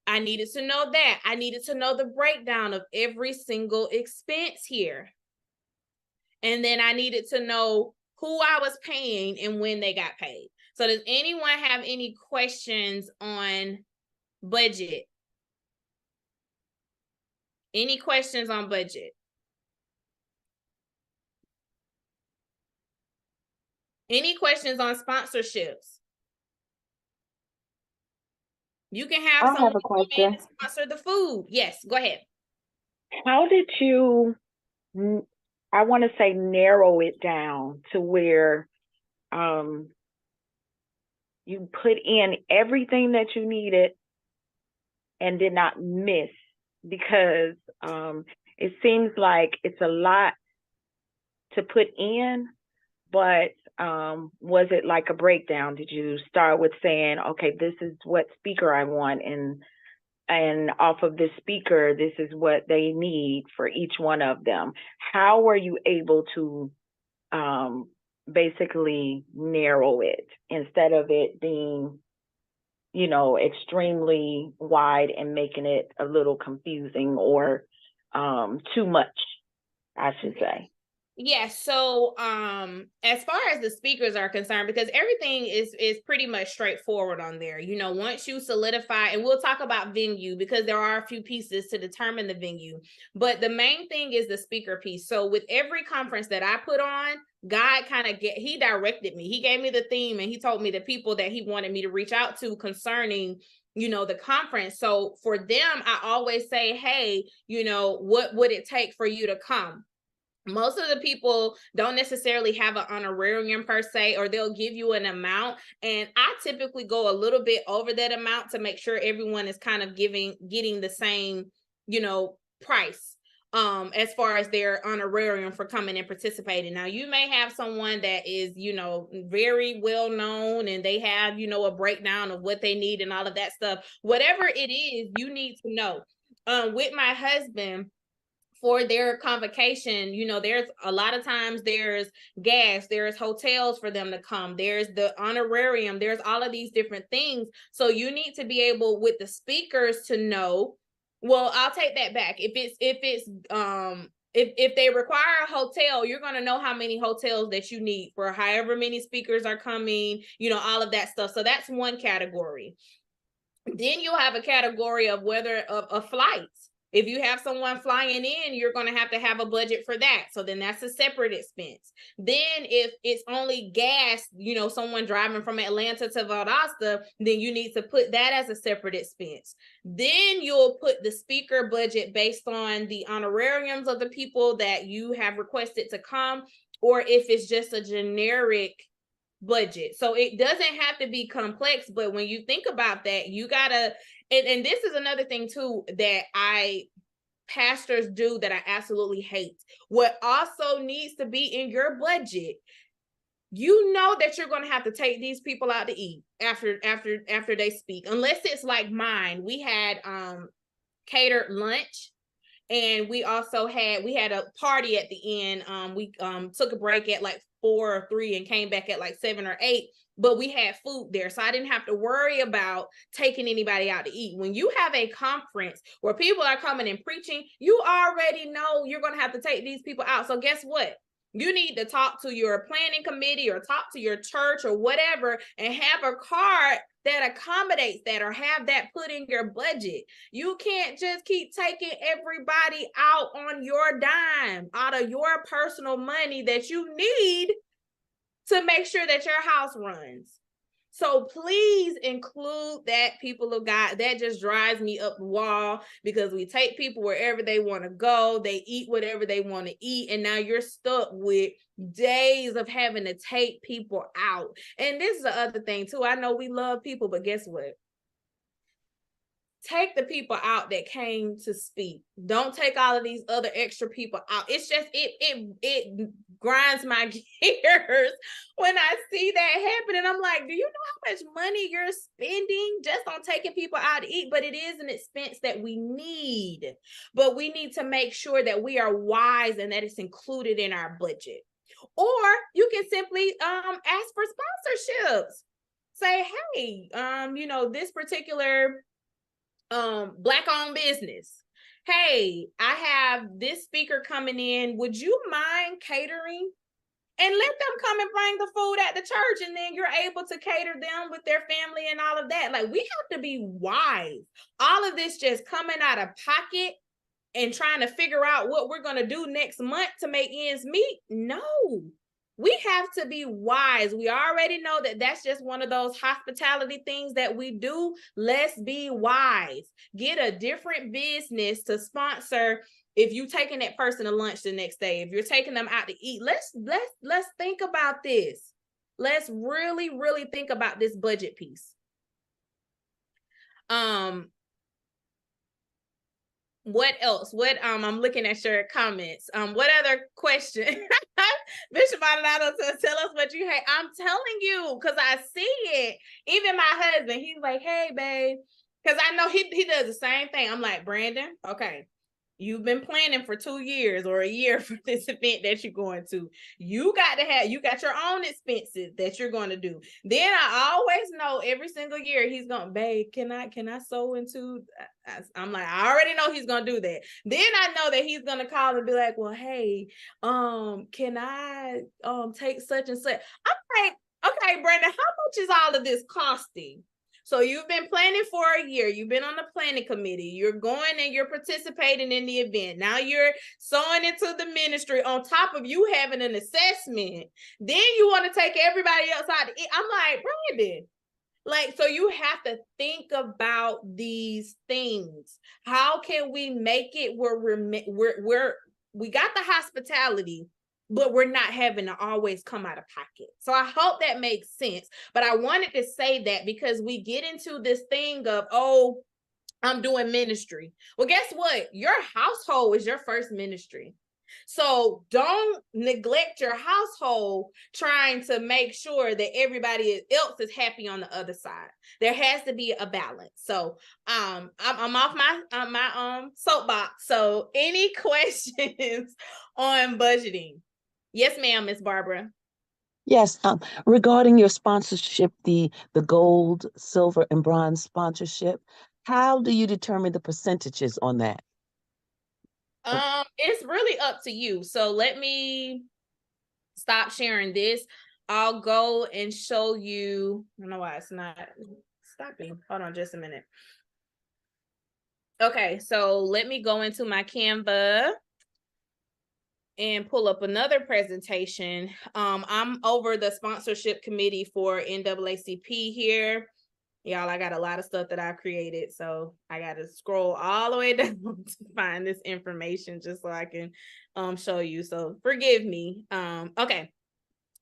I needed to know that. I needed to know the breakdown of every single expense here. And then I needed to know who I was paying and when they got paid. So does anyone have any questions on budget? Any questions on budget? Any questions on sponsorships? You can have I have a question. sponsor the food. Yes, go ahead. How did you, I want to say, narrow it down to where you put in everything that you needed and did not miss? Because it seems like it's a lot to put in, but was it like a breakdown? Did you start with saying, okay, this is what speaker I want, and off of this speaker, this is what they need for each one of them? How were you able to basically narrow it instead of it being, extremely wide and making it a little confusing or too much, I should say? Yeah, so as far as the speakers are concerned, because everything is pretty much straightforward on there. Once you solidify, and we'll talk about venue because there are a few pieces to determine the venue, but the main thing is the speaker piece. So with every conference that I put on, God he directed me. He gave me the theme, and he told me the people that he wanted me to reach out to concerning the conference. So for them, I always say, hey, what would it take for you to come? Most of the people don't necessarily have an honorarium per se, or they'll give you an amount. And I typically go a little bit over that amount to make sure everyone is kind of getting the same, price. as far as their honorarium for coming and participating. Now, you may have someone that is, you know, very well known and they have, you know, a breakdown of what they need and all of that stuff. Whatever it is, you need to know. With my husband, for their convocation, you know, there's a lot of times there's gas, there's hotels for them to come, there's the honorarium, there's all of these different things. So you need to be able with the speakers to know. Well, I'll take that back. If they require a hotel, you're going to know how many hotels that you need for however many speakers are coming, you know, all of that stuff. So that's one category. Then you'll have a category of whether of flights. If you have someone flying in, you're going to have a budget for that. So then that's a separate expense. Then if it's only gas, you know, someone driving from Atlanta to Valdosta, then you need to put that as a separate expense. Then you'll put the speaker budget based on the honorariums of the people that you have requested to come, or if it's just a generic budget. So it doesn't have to be complex, but when you think about that, you gotta, and this is another thing too that pastors do that I absolutely hate. What also needs to be in your budget, you know that you're going to have to take these people out to eat after they speak, unless it's like mine. We had catered lunch. And we also had a party at the end. We took a break at like 4 or 3 and came back at like 7 or 8, but we had food there. So I didn't have to worry about taking anybody out to eat. When you have a conference where people are coming and preaching, you already know you're going to have to take these people out. So guess what? You need to talk to your planning committee or talk to your church or whatever and have a card that accommodates that, or have that put in your budget. You can't just keep taking everybody out on your dime, out of your personal money that you need to make sure that your house runs. So please include that, people of God. That just drives me up the wall, because we take people wherever they want to go. They eat whatever they want to eat. And now you're stuck with days of having to take people out. And this is the other thing too. I know we love people, but guess what? Take the people out that came to speak. Don't take all of these other extra people out. It's just, it grinds my gears when I see that happen. And I'm like, do you know how much money you're spending just on taking people out to eat? But it is an expense that we need. But we need to make sure that we are wise and that it's included in our budget. Or you can simply ask for sponsorships. Say, hey, you know, this particular Black-owned business. Hey, I have this speaker coming in. Would you mind catering? And let them come and bring the food at the church, and then you're able to cater them with their family and all of that. Like, we have to be wise. All of this just coming out of pocket and trying to figure out what we're going to do next month to make ends meet. No. We have to be wise. We already know that that's just one of those hospitality things that we do. Let's be wise. Get a different business to sponsor. If you're taking that person to lunch the next day, if you're taking them out to eat, let's think about this. Let's really, really think about this budget piece. What else? I'm looking at your comments. What other question? Bishop Maldonado says, tell us what you hate. I'm telling you, because I see it. Even my husband, he's like, hey, babe. Because I know he does the same thing. I'm like, Brandon, okay, you've been planning for 2 years or a year for this event that you're going to. You got your own expenses that you're going to do. Then I always know every single year he's going, babe, can I sew into? I'm like, I already know he's going to do that. Then I know that he's going to call and be like, well, hey, can I take such and such? I'm like, okay, Brandon, how much is all of this costing? So you've been planning for a year. You've been on the planning committee. You're going and you're participating in the event. Now you're sewing into the ministry on top of you having an assessment. Then you want to take everybody else out to eat. I'm like, Brandon, like, so you have to think about these things. How can we make it where we got the hospitality, but we're not having to always come out of pocket? So I hope that makes sense. But I wanted to say that because we get into this thing of, oh, I'm doing ministry. Well, guess what? Your household is your first ministry. So don't neglect your household trying to make sure that everybody else is happy on the other side. There has to be a balance. So I'm off my soapbox. So any questions on budgeting? Yes, ma'am, Miss Barbara. Yes, regarding your sponsorship, the gold, silver, and bronze sponsorship, how do you determine the percentages on that? It's really up to you. So let me stop sharing this. I'll go and show you. I don't know why it's not stopping. Hold on just a minute. Okay, so let me go into my Canva and pull up another presentation. I'm over the sponsorship committee for NAACP here. Y'all, I got a lot of stuff that I've created, so I got to scroll all the way down to find this information just so I can show you. So forgive me. Okay.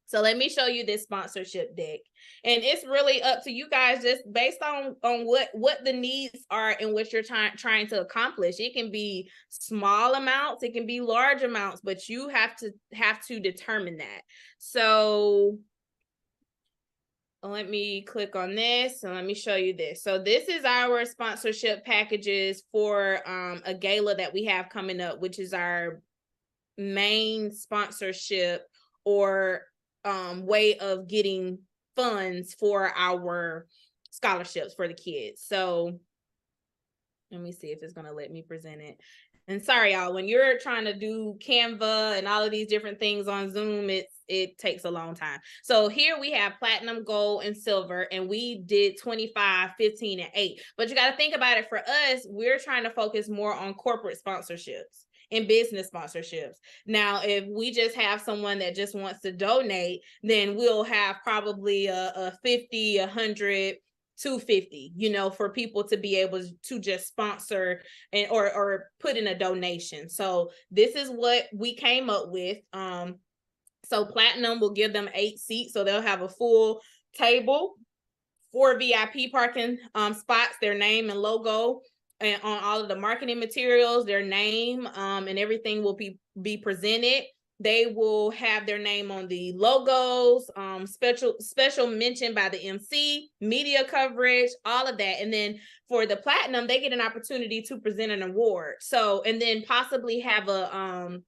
So let me show you this sponsorship deck. And it's really up to you guys, just based on what the needs are and what you're trying to accomplish. It can be small amounts, it can be large amounts, but you have to determine that. So let me click on this and let me show you this. So this is our sponsorship packages for a gala that we have coming up, which is our main sponsorship or way of getting funds for our scholarships for the kids. So let me see if it's going to let me present it. And sorry, y'all, when you're trying to do Canva and all of these different things on Zoom, it takes a long time. So here we have platinum, gold, and silver, and we did 25, 15, and 8. But you got to think about it. For us, we're trying to focus more on corporate sponsorships and business sponsorships. Now, if we just have someone that just wants to donate, then we'll have probably a 50, 100, 250, for people to be able to just sponsor and or put in a donation. So this is what we came up with. So platinum will give them 8 seats, so they'll have a full table, 4 VIP parking spots, their name and logo, and on all of the marketing materials, their name and everything will be presented. They will have their name on the logos, special mention by the MC, media coverage, all of that. And then for the platinum, they get an opportunity to present an award. So, and then possibly have a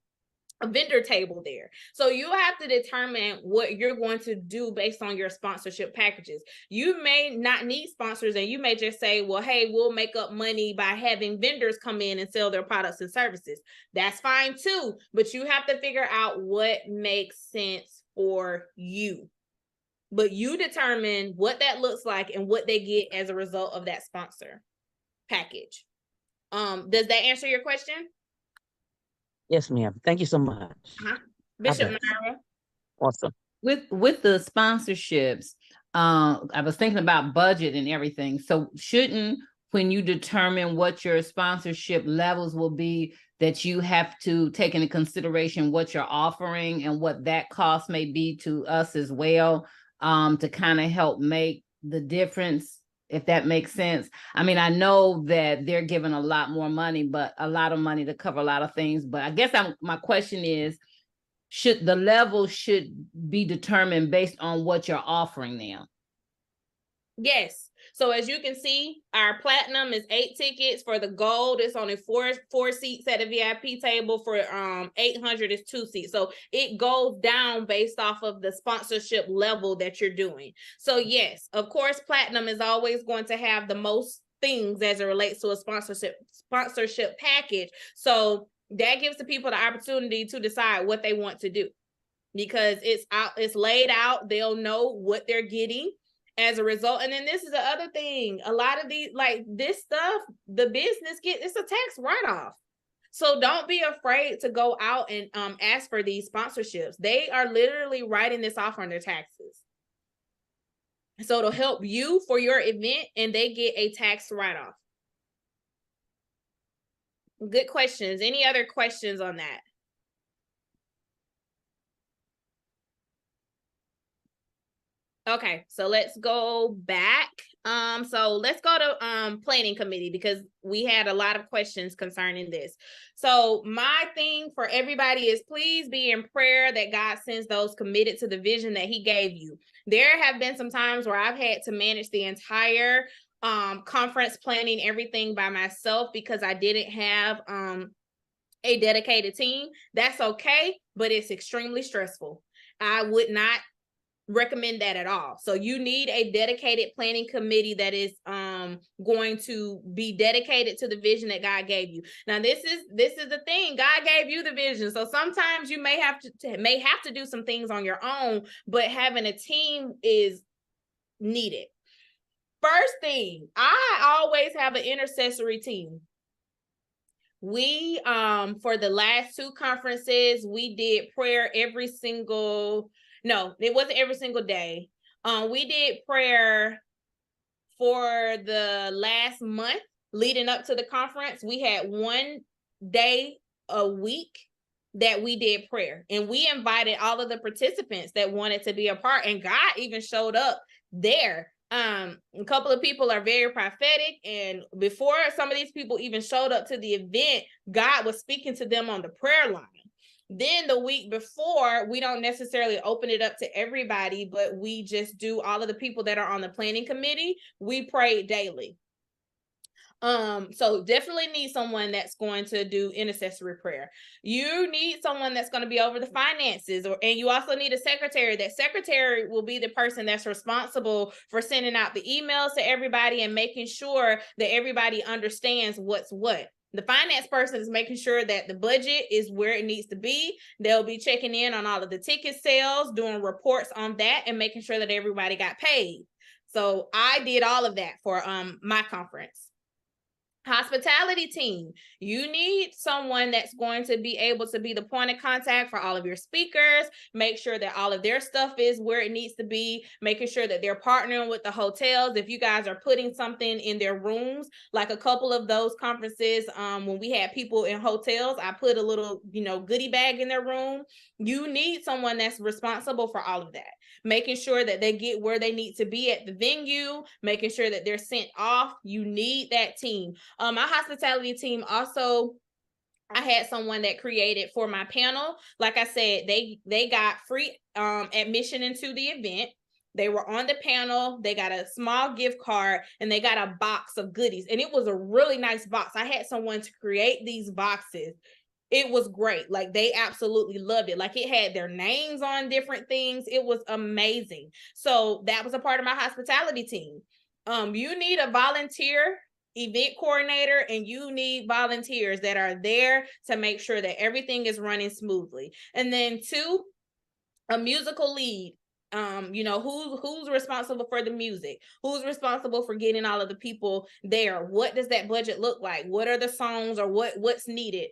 vendor table there. So you have to determine what you're going to do based on your sponsorship packages. You may not need sponsors and you may just say, well, hey, we'll make up money by having vendors come in and sell their products and services. That's fine too, but you have to figure out what makes sense for you. But you determine what that looks like and what they get as a result of that sponsor package. Does that answer your question? Yes, ma'am. Thank you so much. Bishop Myra. Awesome. With the sponsorships, I was thinking about budget and everything. So shouldn't, when you determine what your sponsorship levels will be, that you have to take into consideration what you're offering and what that cost may be to us as well, to kind of help make the difference, if that makes sense. I mean, I know that they're giving a lot more money, but a lot of money to cover a lot of things. But I guess my question is, should the level be determined based on what you're offering them? Yes. So as you can see, our platinum is 8 tickets. For the gold, it's only four seats at a VIP table. For 800 is 2 seats. So it goes down based off of the sponsorship level that you're doing. So yes, of course, platinum is always going to have the most things as it relates to a sponsorship package. So that gives the people the opportunity to decide what they want to do, because it's laid out. They'll know what they're getting as a result. And then this is the other thing. A lot of these, like this stuff, the business it's a tax write-off. So don't be afraid to go out and ask for these sponsorships. They are literally writing this off on their taxes. So it'll help you for your event and they get a tax write-off. Good questions. Any other questions on that? Okay, so let's go back. So let's go to planning committee, because we had a lot of questions concerning this. So my thing for everybody is, please be in prayer that God sends those committed to the vision that he gave you. There have been some times where I've had to manage the entire conference planning, everything by myself, because I didn't have a dedicated team. That's okay, but it's extremely stressful. I would not recommend that at all. So you need a dedicated planning committee that is going to be dedicated to the vision that God gave you. Now this is the thing. God gave you the vision. So sometimes you may have to do some things on your own, but having a team is needed. First thing, I always have an intercessory team. We for the last 2 conferences, we did prayer every single. No, it wasn't every single day. We did prayer for the last month leading up to the conference. We had 1 day a week that we did prayer, and we invited all of the participants that wanted to be a part, and God even showed up there. A couple of people are very prophetic, and before some of these people even showed up to the event, God was speaking to them on the prayer line. Then the week before, we don't necessarily open it up to everybody, but we just do all of the people that are on the planning committee. We pray daily. So definitely need someone that's going to do intercessory prayer. You need someone that's going to be over the finances, and you also need a secretary. That secretary will be the person that's responsible for sending out the emails to everybody and making sure that everybody understands what's what. The finance person is making sure that the budget is where it needs to be. They'll be checking in on all of the ticket sales, doing reports on that, and making sure that everybody got paid. So I did all of that for my conference. Hospitality team, you need someone that's going to be able to be the point of contact for all of your speakers, make sure that all of their stuff is where it needs to be, making sure that they're partnering with the hotels. If you guys are putting something in their rooms, like a couple of those conferences, when we had people in hotels, I put a little, goodie bag in their room. You need someone that's responsible for all of that, making sure that they get where they need to be at the venue, making sure that they're sent off. You need that team. My hospitality team also, I had someone that created for my panel. Like I said, they got free admission into the event. They were on the panel. They got a small gift card, and they got a box of goodies. And it was a really nice box. I had someone to create these boxes. It was great. Like, they absolutely loved it. Like, it had their names on different things. It was amazing. So that was a part of my hospitality team. You need a volunteer event coordinator, and you need volunteers that are there to make sure that everything is running smoothly. And then 2, a musical lead. Who's responsible for the music, who's responsible for getting all of the people there, what does that budget look like, what are the songs, or what's needed.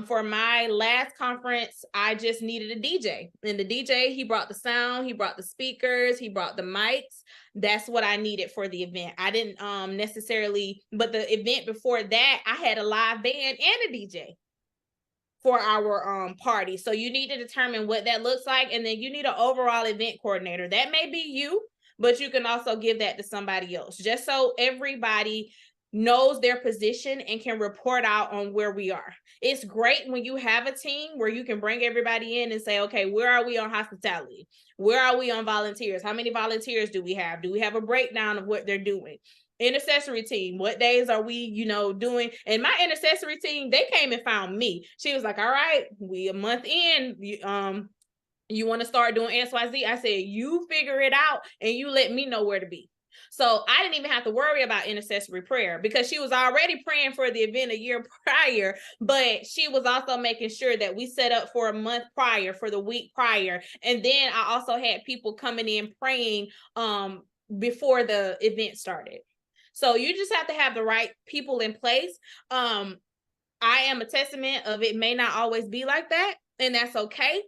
For my last conference, I just needed a DJ, and the DJ, he brought the sound, he brought the speakers, he brought the mics. That's what I needed for the event. I didn't necessarily, but the event before that, I had a live band and a DJ for our party. So you need to determine what that looks like, and then you need an overall event coordinator. That may be you, but you can also give that to somebody else, just so everybody knows their position and can report out on where we are. It's great when you have a team where you can bring everybody in and say, okay, where are we on hospitality? Where are we on volunteers? How many volunteers do we have? Do we have a breakdown of what they're doing? Intercessory team, what days are we, doing? And my intercessory team, they came and found me. She was like, all right, we a month in, you want to start doing XYZ? I said, you figure it out and you let me know where to be. So I didn't even have to worry about intercessory prayer, because she was already praying for the event a year prior, but she was also making sure that we set up for a month prior, for the week prior. And then I also had people coming in praying before the event started. So you just have to have the right people in place. I am a testament of it may not always be like that, and that's okay.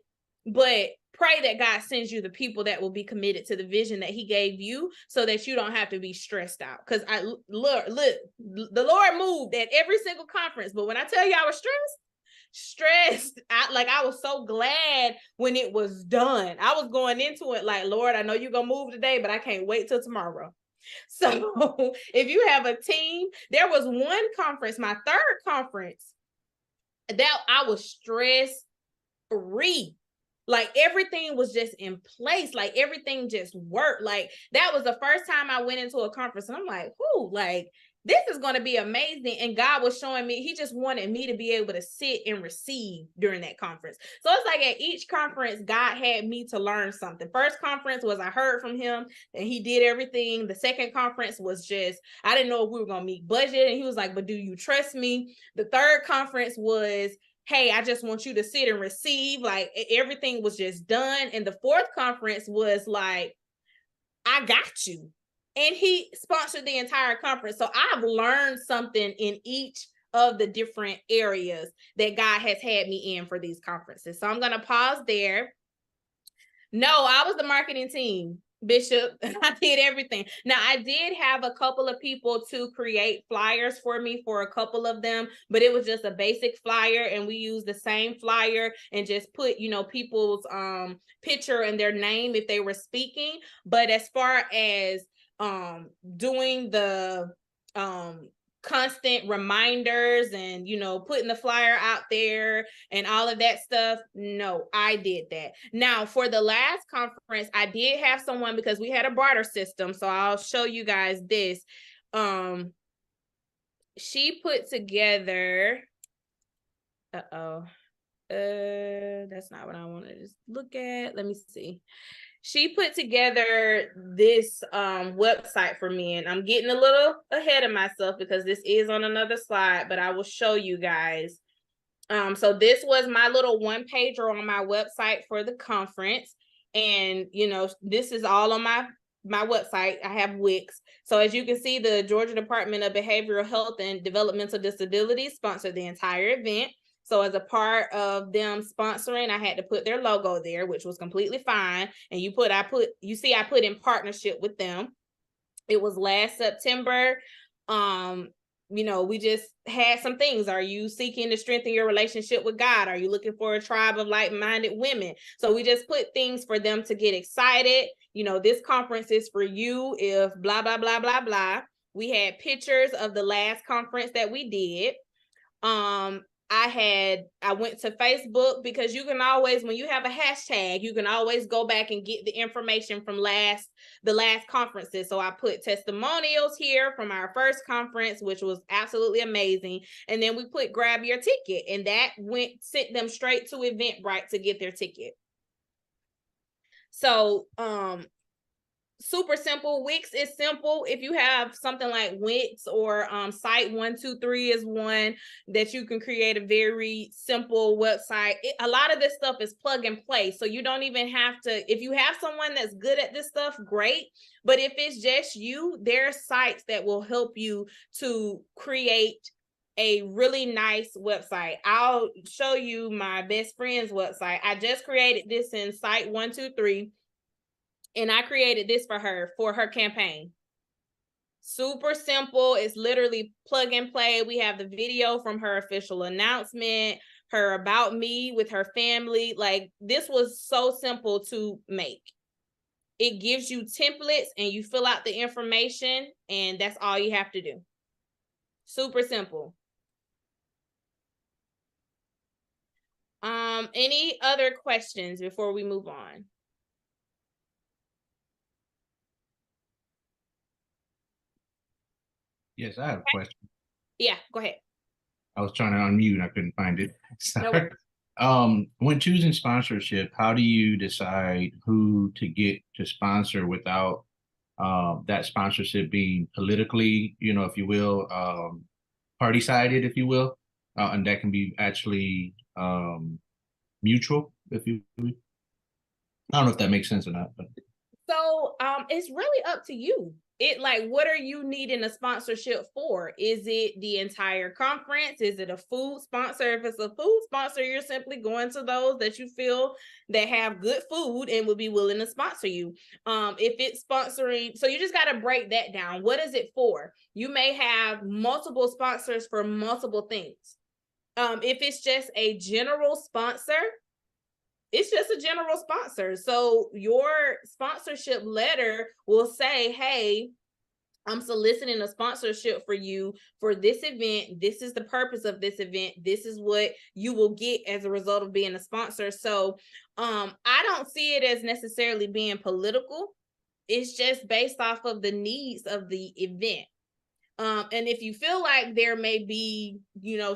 But pray that God sends you the people that will be committed to the vision that he gave you, so that you don't have to be stressed out. Because look, the Lord moved at every single conference. But when I tell you I was stressed, stressed. I was so glad when it was done. I was going into it like, Lord, I know you're gonna move today, but I can't wait till tomorrow. So if you have a team, there was one conference, my third conference, that I was stress free. Like everything was just in place. Like everything just worked. Like that was the first time I went into a conference and I'm like, whoo, like this is going to be amazing. And God was showing me, he just wanted me to be able to sit and receive during that conference. So it's like at each conference, God had me to learn something. First conference was I heard from him and he did everything. The second conference was just, I didn't know if we were going to meet budget. And he was like, but do you trust me? The third conference was, hey, I just want you to sit and receive. Like everything was just done. And the fourth conference was like, I got you. And he sponsored the entire conference. So I've learned something in each of the different areas that God has had me in for these conferences. So I'm going to pause there. No, I was the marketing team, Bishop. I did everything. Now, I did have a couple of people to create flyers for me for a couple of them, but it was just a basic flyer, and we used the same flyer and just put, people's picture and their name if they were speaking. But as far as doing the constant reminders and putting the flyer out there and all of that stuff, no, I did that. Now for the last conference, I did have someone, because we had a barter system, so I'll show you guys this. She put together that's not what I wanted to look at. Let me see. She put together this website for me, and I'm getting a little ahead of myself because this is on another slide, but I will show you guys. So this was my little one-pager on my website for the conference, and this is all on my website. I have Wix. So as you can see, the Georgia Department of Behavioral Health and Developmental Disabilities sponsored the entire event. So as a part of them sponsoring, I had to put their logo there, which was completely fine. And I put in partnership with them. It was last September. We just had some things. Are you seeking to strengthen your relationship with God? Are you looking for a tribe of like-minded women? So we just put things for them to get excited. This conference is for you if blah, blah, blah, blah, blah. We had pictures of the last conference that we did. I went to Facebook, because you can always, when you have a hashtag, you can always go back and get the information from the last conferences. So I put testimonials here from our first conference, which was absolutely amazing. And then we put grab your ticket, and that sent them straight to Eventbrite to get their ticket. So, super simple. Wix is simple. If you have something like Wix or Site 123 is one that you can create a very simple website. A lot of this stuff is plug and play. So you don't even have to, if you have someone that's good at this stuff, great. But if it's just you, there are sites that will help you to create a really nice website. I'll show you my best friend's website. I just created this in Site 123. And I created this for her campaign. Super simple. It's literally plug and play. We have the video from her official announcement, her about me with her family. Like, this was so simple to make. It gives you templates and you fill out the information, and that's all you have to do. Super simple. Any other questions before we move on? Yes, I have a question. Yeah, go ahead. I was trying to unmute and I couldn't find it. No. When choosing sponsorship, how do you decide who to get to sponsor without that sponsorship being politically, if you will, party-sided, if you will, and that can be actually mutual, if you will? I don't know if that makes sense or not. But. So it's really up to you. What are you needing a sponsorship for? Is it the entire conference? Is it a food sponsor? If it's a food sponsor, you're simply going to those that you feel that have good food and would be willing to sponsor you. If it's sponsoring, so you just got to break that down. What is it for? You may have multiple sponsors for multiple things. If it's just a general sponsor, it's just a general sponsor. So your sponsorship letter will say, hey, I'm soliciting a sponsorship for you for this event. This is the purpose of this event. This is what you will get as a result of being a sponsor. So I don't see it as necessarily being political. It's just based off of the needs of the event. And if you feel like there may be,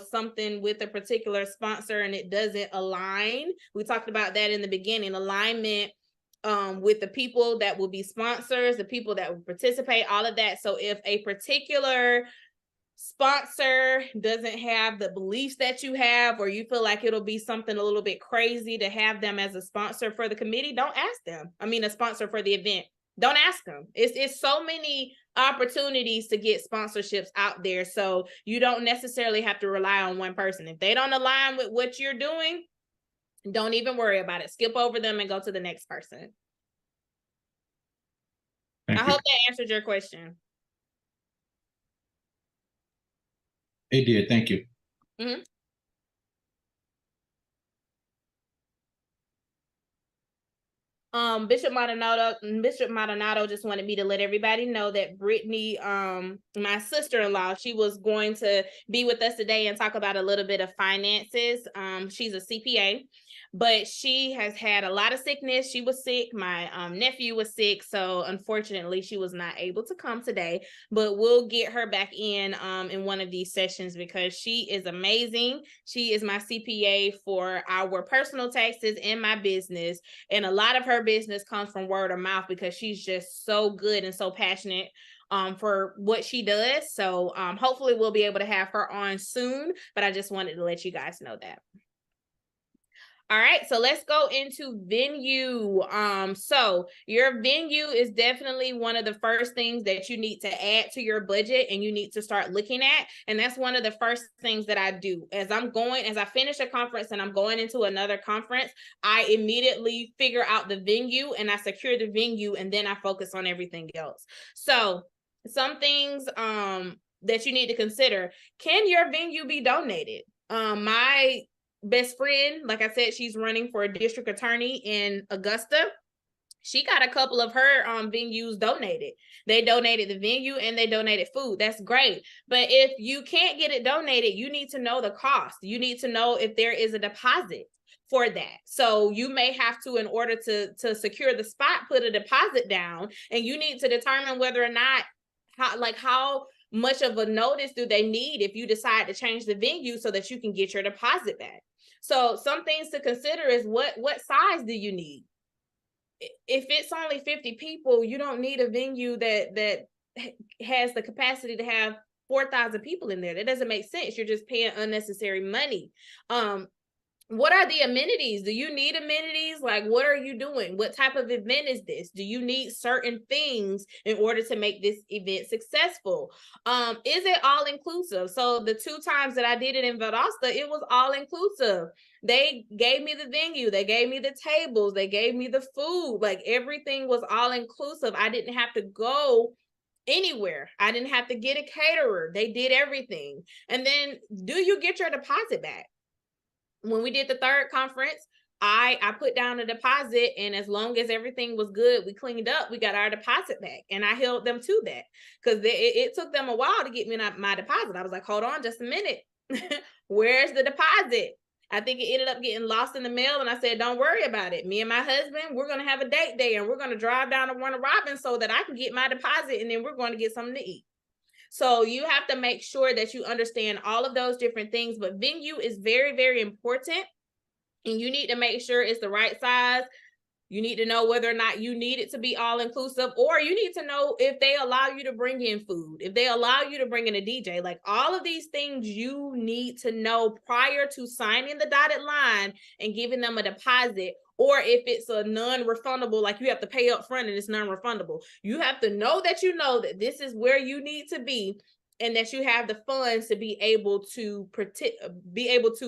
something with a particular sponsor and it doesn't align, we talked about that in the beginning, alignment with the people that will be sponsors, the people that will participate, all of that. So if a particular sponsor doesn't have the beliefs that you have, or you feel like it'll be something a little bit crazy to have them as a sponsor for the committee, don't ask them. I mean, a sponsor for the event. Don't ask them. It's so many opportunities to get sponsorships out there. So you don't necessarily have to rely on one person. If they don't align with what you're doing, don't even worry about it. Skip over them and go to the next person. I hope that answered your question. It did. Thank you. Mm-hmm. Bishop Maldonado just wanted me to let everybody know that Brittany, my sister-in-law, she was going to be with us today and talk about a little bit of finances. She's a CPA, but she has had a lot of sickness. She was sick. My nephew was sick, so unfortunately she was not able to come today, but we'll get her back in one of these sessions because she is amazing. She is my CPA for our personal taxes and my business, and a lot of her business comes from word of mouth because she's just so good and so passionate for what she does. So hopefully we'll be able to have her on soon, but I just wanted to let you guys know that. All right, so let's go into venue. So your venue is definitely one of the first things that you need to add to your budget and you need to start looking at. And that's one of the first things that I do. As I finish a conference and I'm going into another conference, I immediately figure out the venue and I secure the venue, and then I focus on everything else. So some things that you need to consider: can your venue be donated? My best friend, like I said, she's running for a district attorney in Augusta. She got a couple of her venues donated. They donated the venue and they donated food. That's great. But if you can't get it donated, you need to know the cost. You need to know if there is a deposit for that. So you may have to, in order to secure the spot, put a deposit down, and you need to determine whether or not how much of a notice do they need if you decide to change the venue so that you can get your deposit back. So some things to consider is what size do you need? If it's only 50 people, you don't need a venue that has the capacity to have 4,000 people in there. That doesn't make sense. You're just paying unnecessary money. What are the amenities? Do you need amenities? Like, what are you doing? What type of event is this? Do you need certain things in order to make this event successful? Is it all inclusive? So the 2 times that I did it in Valdosta, it was all inclusive. They gave me the venue, they gave me the tables, they gave me the food, like everything was all inclusive. I didn't have to go anywhere. I didn't have to get a caterer. They did everything. And then, do you get your deposit back? When we did the 3rd conference, I put down a deposit, and as long as everything was good, we cleaned up, we got our deposit back, and I held them to that because it took them a while to get me my deposit. I was like, hold on just a minute. Where's the deposit? I think it ended up getting lost in the mail, and I said, don't worry about it. Me and my husband, we're going to have a date day, and we're going to drive down to Warner Robins so that I can get my deposit, and then we're going to get something to eat. So you have to make sure that you understand all of those different things, but venue is very, very important, and you need to make sure it's the right size. You need to know whether or not you need it to be all inclusive, or you need to know if they allow you to bring in food, if they allow you to bring in a DJ. Like, all of these things you need to know prior to signing the dotted line and giving them a deposit. Or if it's a non-refundable, like you have to pay up front and it's non-refundable, you have to know that this is where you need to be and that you have the funds to be able to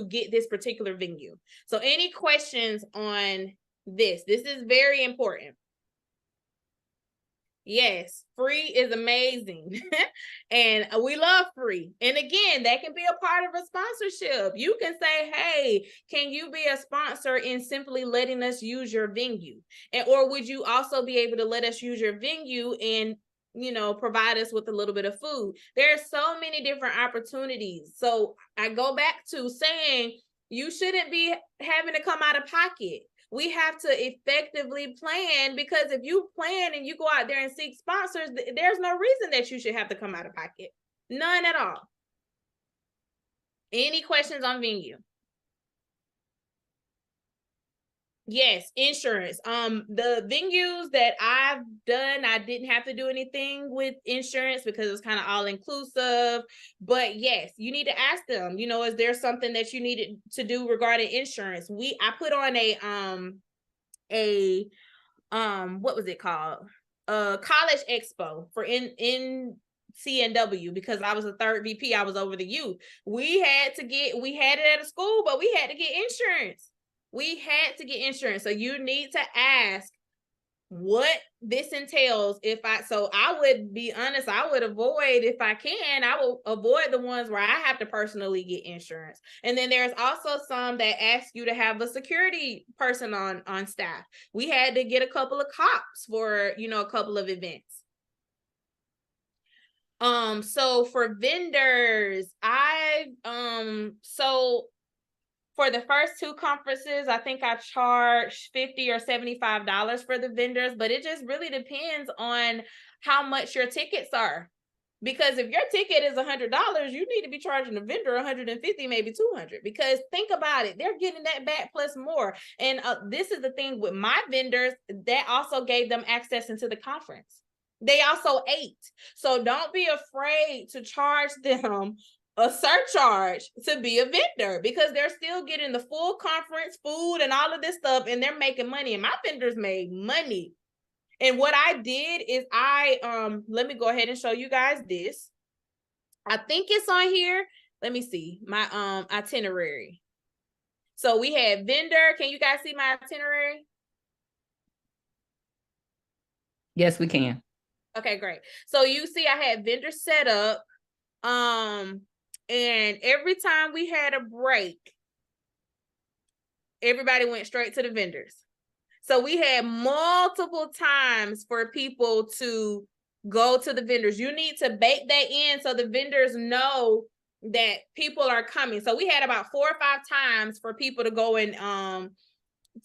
get this particular venue. So any questions on this? This is very important. Yes, free is amazing. And we love free. And again, that can be a part of a sponsorship. You can say, hey, can you be a sponsor in simply letting us use your venue? And or would you also be able to let us use your venue and provide us with a little bit of food? There are so many different opportunities. So I go back to saying you shouldn't be having to come out of pocket. We have to effectively plan, because if you plan and you go out there and seek sponsors, there's no reason that you should have to come out of pocket. None at all. Any questions on venue? Yes, insurance. The venues that I've done, I didn't have to do anything with insurance because it's kind of all inclusive. But yes, you need to ask them, is there something that you needed to do regarding insurance? I put on what was it called? College expo for in CNW, because I was a third VP. I was over the youth. We had it at a school, but we had to get insurance. We had to get insurance. So you need to ask what this entails. So I would be honest, I would avoid, if I can, I will avoid the ones where I have to personally get insurance. And then there's also some that ask you to have a security person on staff. We had to get a couple of cops for, a couple of events. So for vendors, for the first two conferences, I think I charged $50 or $75 for the vendors, but it just really depends on how much your tickets are. Because if your ticket is $100, you need to be charging the vendor $150, maybe $200. Because think about it, they're getting that back plus more. And this is the thing with my vendors, that also gave them access into the conference. They also ate. So don't be afraid to charge them a surcharge to be a vendor, because they're still getting the full conference food and all of this stuff, and they're making money. And my vendors made money. And what I did is let me go ahead and show you guys this. I think it's on here. Let me see my itinerary. So we had vendor. Can you guys see my itinerary? Yes, we can. Okay, great. So you see I had vendor set up. And every time we had a break, everybody went straight to the vendors. So we had multiple times for people to go to the vendors. You need to bake that in so the vendors know that people are coming. So we had about 4 or 5 times for people to go in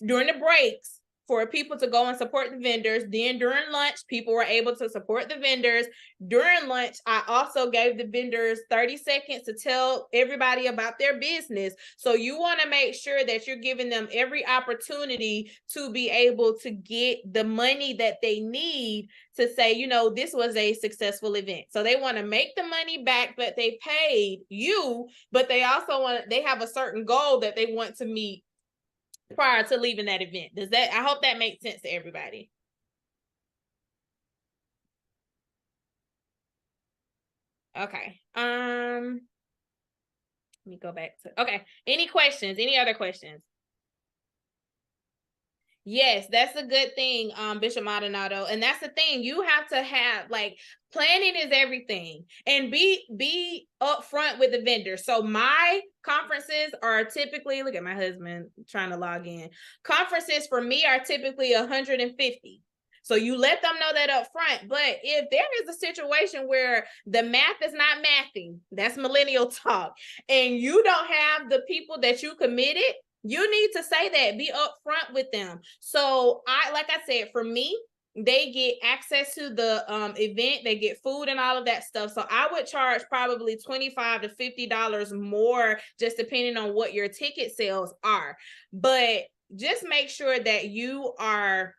during the breaks, for people to go and support the vendors. Then during lunch, people were able to support the vendors. During lunch, I also gave the vendors 30 seconds to tell everybody about their business. So you want to make sure that you're giving them every opportunity to be able to get the money that they need to say, this was a successful event. So they want to make the money back that they paid you, but they also they have a certain goal that they want to meet prior to leaving that event. I hope that makes sense to everybody. Okay. Let me go back to, okay. Any questions? Any other questions? Yes, that's a good thing, Bishop Maldonado. And that's the thing, you have to have, planning is everything, and be upfront with the vendor. So my conferences are typically, look at my husband trying to log in. Conferences for me are typically 150. So you let them know that up front. But if there is a situation where the math is not mathing, that's millennial talk, and you don't have the people that you committed, you need to say that, be upfront with them. So like I said, for me, they get access to the event, they get food and all of that stuff. So I would charge probably $25 to $50 more, just depending on what your ticket sales are. But just make sure that you are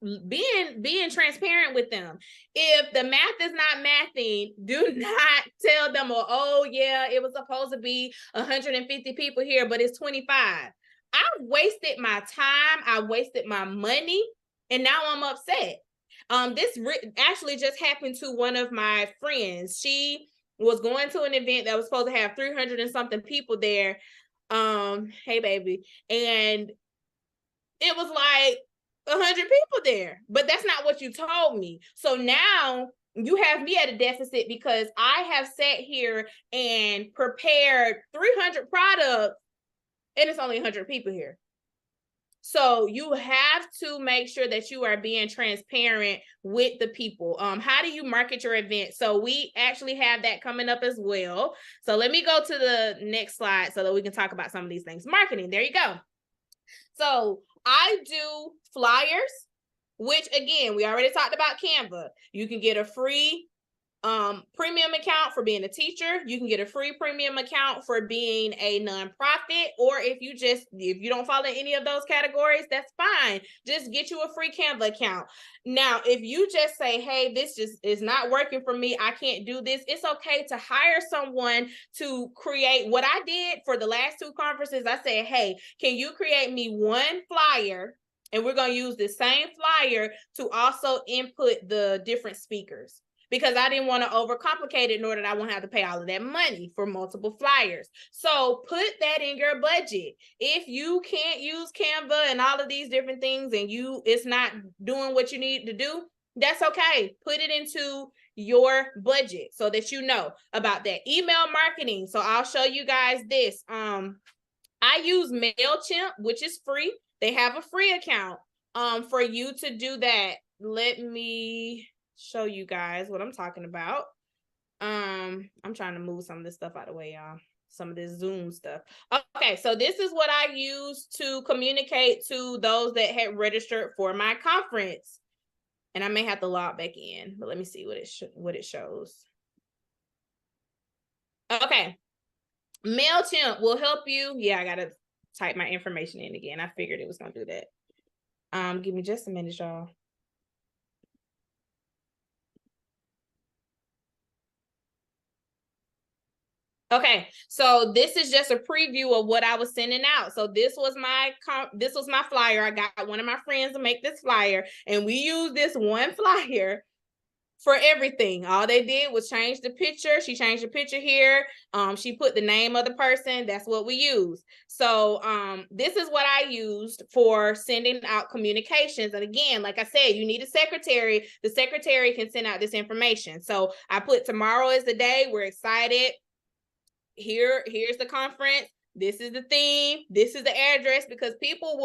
being transparent with them. If the math is not mathing, do not tell them, oh yeah, it was supposed to be 150 people here, but it's 25. I wasted my time, I wasted my money, and now I'm upset. This actually just happened to one of my friends. She was going to an event that was supposed to have 300 and something people there. Hey baby. And it was like, 100 people there, but that's not what you told me. So now you have me at a deficit because I have sat here and prepared 300 products and it's only 100 people here. So you have to make sure that you are being transparent with the people. How do you market your event? So we actually have that coming up as well. So let me go to the next slide so that we can talk about some of these things. Marketing, there you go. So I do flyers, which again, we already talked about Canva. You can get a free premium account for being a teacher. You can get a free premium account for being a nonprofit, or if you don't fall in any of those categories, that's fine. Just get you a free Canva account. Now, if you just say, hey, this just is not working for me, I can't do this, it's okay to hire someone to create what I did for the last 2 conferences. I said, hey, can you create me one flyer? And we're going to use the same flyer to also input the different speakers, because I didn't want to overcomplicate it, nor did I want to have to pay all of that money for multiple flyers. So put that in your budget. If you can't use Canva and all of these different things and it's not doing what you need to do, that's okay. Put it into your budget so that you know about that. Email marketing. So I'll show you guys this. I use MailChimp, which is free. They have a free account for you to do that. Let me show you guys what I'm talking about. I'm trying to move some of this stuff out of the way, y'all. Some of this Zoom stuff. Okay, so this is what I use to communicate to those that had registered for my conference. And I may have to log back in, but let me see what it shows. Okay. MailChimp will help you. Yeah, I gotta type my information in again. I figured it was gonna do that. Give me just a minute, y'all. Okay, so this is just a preview of what I was sending out. So this was my flyer. I got one of my friends to make this flyer, and we used this one flyer for everything. All they did was change the picture. She changed the picture here. She put the name of the person. That's what we used. So this is what I used for sending out communications. And again, like I said, you need a secretary. The secretary can send out this information. So I put tomorrow is the day. We're excited. Here's the conference. This is the theme. This is the address, because people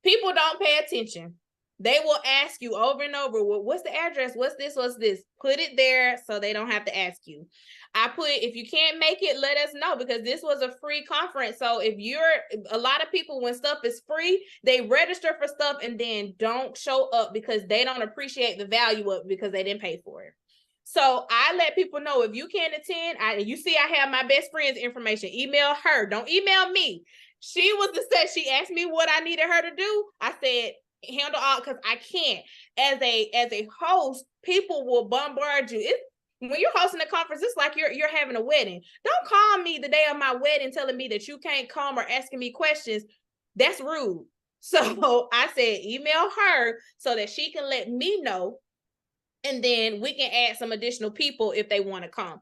don't pay attention. They will ask you over and over, well, what's the address? What's this? What's this? Put it there so they don't have to ask you. I put, if you can't make it, let us know, because this was a free conference. So a lot of people, when stuff is free, they register for stuff and then don't show up because they don't appreciate the value of it because they didn't pay for it. So I let people know, if you can't attend, you see I have my best friend's information. Email her. Don't email me. She asked me what I needed her to do. I said, handle all, because I can't. As a host, people will bombard you. When you're hosting a conference, it's like you're having a wedding. Don't call me the day of my wedding telling me that you can't come or asking me questions. That's rude. So I said, email her so that she can let me know. And then we can add some additional people if they want to come.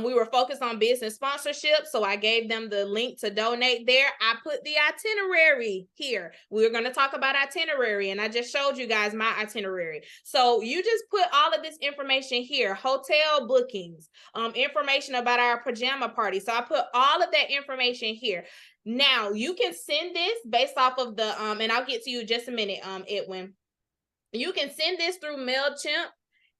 We were focused on business sponsorship, so I gave them the link to donate there. I put the itinerary here. We're going to talk about itinerary, and I just showed you guys my itinerary. So you just put all of this information here: hotel bookings, information about our pajama party. So I put all of that information here. Now you can send this based off of the and I'll get to you in just a minute, Edwin. You can send this through MailChimp.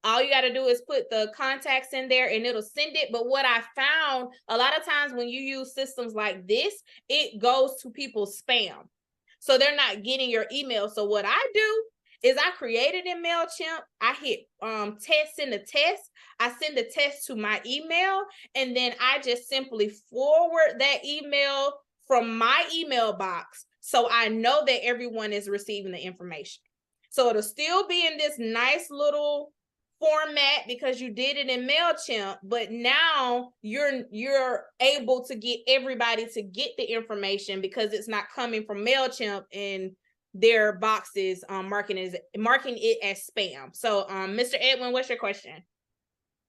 All you got to do is put the contacts in there and it'll send it. But what I found, a lot of times when you use systems like this, it goes to people's spam. So they're not getting your email. So what I do is I create it in MailChimp. I hit send a test. I send the test to my email, and then I just simply forward that email from my email box, so I know that everyone is receiving the information. So it'll still be in this nice little format because you did it in MailChimp, but now you're able to get everybody to get the information because it's not coming from MailChimp and their boxes marking it as spam. So Mr. Edwin, what's your question?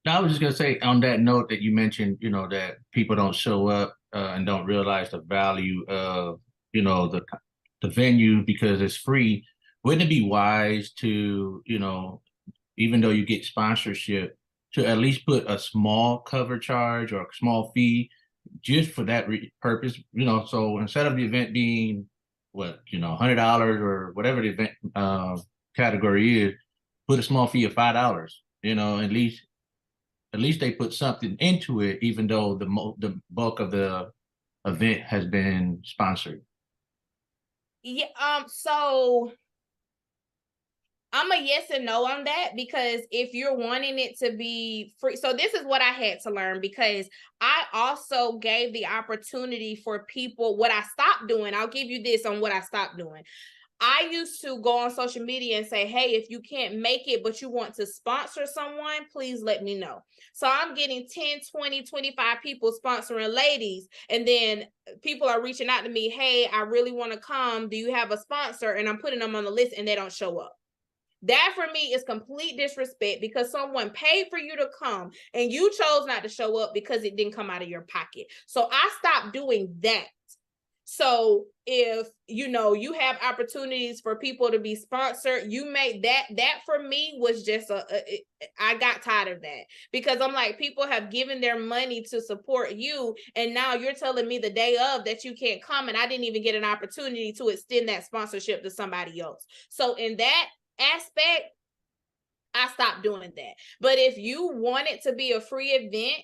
I was just gonna say, on that note that you mentioned, that people don't show up and don't realize the value of, the venue because it's free. wouldn't it be wise to, even though you get sponsorship, to at least put a small cover charge or a small fee just for that purpose? So instead of the event being $100 or whatever the event category is, put a small fee of $5. At least they put something into it, even though the bulk of the event has been sponsored. Yeah. So I'm a yes and no on that, because if you're wanting it to be free, so this is what I had to learn, because I also gave the opportunity for people. What I stopped doing, I'll give you this on what I stopped doing. I used to go on social media and say, hey, if you can't make it, but you want to sponsor someone, please let me know. So I'm getting 10, 20, 25 people sponsoring ladies. And then people are reaching out to me, hey, I really want to come. Do you have a sponsor? And I'm putting them on the list and they don't show up. That for me is complete disrespect, because someone paid for you to come and you chose not to show up because it didn't come out of your pocket. So I stopped doing that. So if you have opportunities for people to be sponsored, you make that for me was just I got tired of that, because I'm like, people have given their money to support you, and now you're telling me the day of that you can't come, and I didn't even get an opportunity to extend that sponsorship to somebody else. So in that aspect, I stopped doing that. But if you want it to be a free event,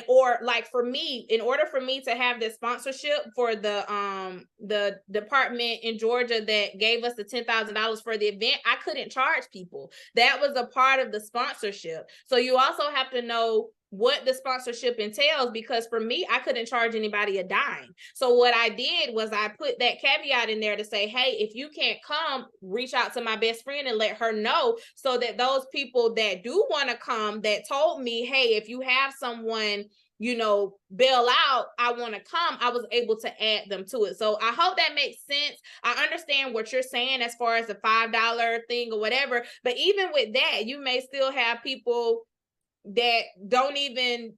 or like for me, in order for me to have this sponsorship for the department in Georgia that gave us the $10,000 for the event, I couldn't charge people. That was a part of the sponsorship. So you also have to know what the sponsorship entails, because for me, I couldn't charge anybody a dime. So what I did was I put that caveat in there to say, hey, if you can't come, reach out to my best friend and let her know, so that those people that do want to come, that told me, hey, if you have someone, bail out, I want to come, I was able to add them to it. So I hope that makes sense. I understand what you're saying as far as the $5 thing or whatever, but even with that, you may still have people that don't even,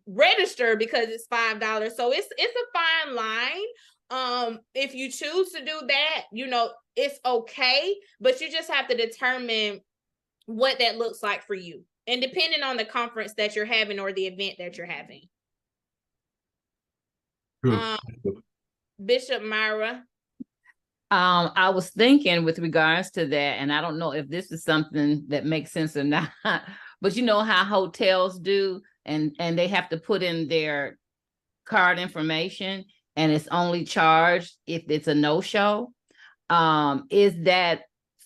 register because it's $5. So it's a fine line. If you choose to do that, it's okay, but you just have to determine what that looks like for you, and depending on the conference that you're having or the event that you're having. Bishop Myra. I was thinking with regards to that, and I don't know if this is something that makes sense or not, but you know how hotels do, and they have to put in their card information, and it's only charged if it's a no-show. Is that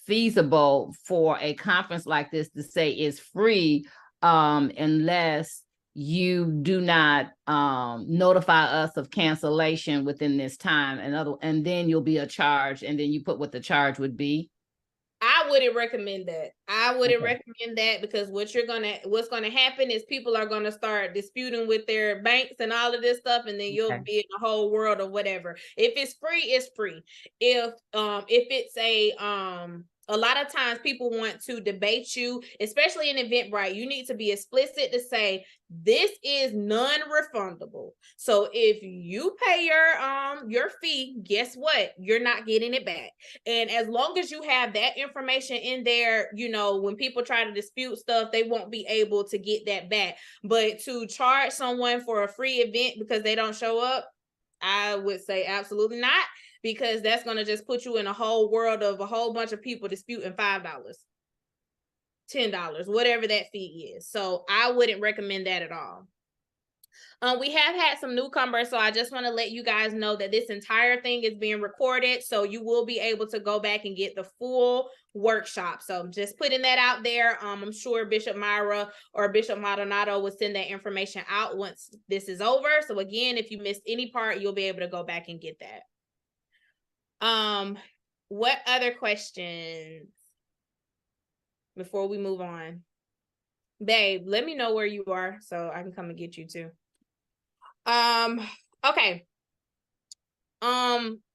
feasible for a conference like this to say it's free, unless you do not notify us of cancellation within this time, and then you'll be a charge, and then you put what the charge would be? I wouldn't recommend that. I wouldn't recommend that, because what's gonna happen is people are gonna start disputing with their banks and all of this stuff, and then you'll be in a whole world of whatever. If it's free, it's free. If it's a lot of times people want to debate you, especially in Eventbrite. You need to be explicit to say, this is non-refundable. So if you pay your fee, guess what? You're not getting it back. And as long as you have that information in there, when people try to dispute stuff, they won't be able to get that back. But to charge someone for a free event because they don't show up, I would say absolutely not, because that's going to just put you in a whole world of a whole bunch of people disputing $5, $10, whatever that fee is. So I wouldn't recommend that at all. We have had some newcomers, so I just want to let you guys know that this entire thing is being recorded, so you will be able to go back and get the full workshop. So just putting that out there. I'm sure Bishop Myra or Bishop Maldonado will send that information out once this is over. So again, if you missed any part, you'll be able to go back and get that. What other questions before we move on? Babe, let me know where you are so I can come and get you too. Okay.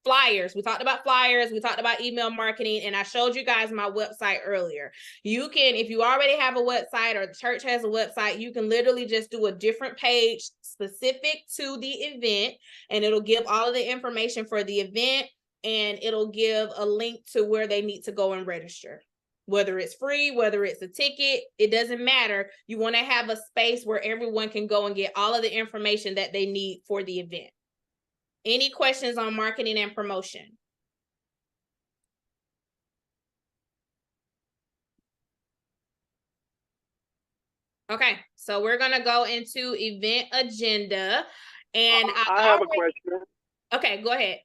Flyers. We talked about flyers. We talked about email marketing, and I showed you guys my website earlier. You can, if you already have a website or the church has a website, you can literally just do a different page specific to the event, and it'll give all of the information for the event. and it'll give a link to where they need to go and register. Whether it's free, whether it's a ticket, it doesn't matter. You want to have a space where everyone can go and get all of the information that they need for the event. Any questions on marketing and promotion? Okay, so we're gonna go into event agenda, and I have a question. Okay, go ahead.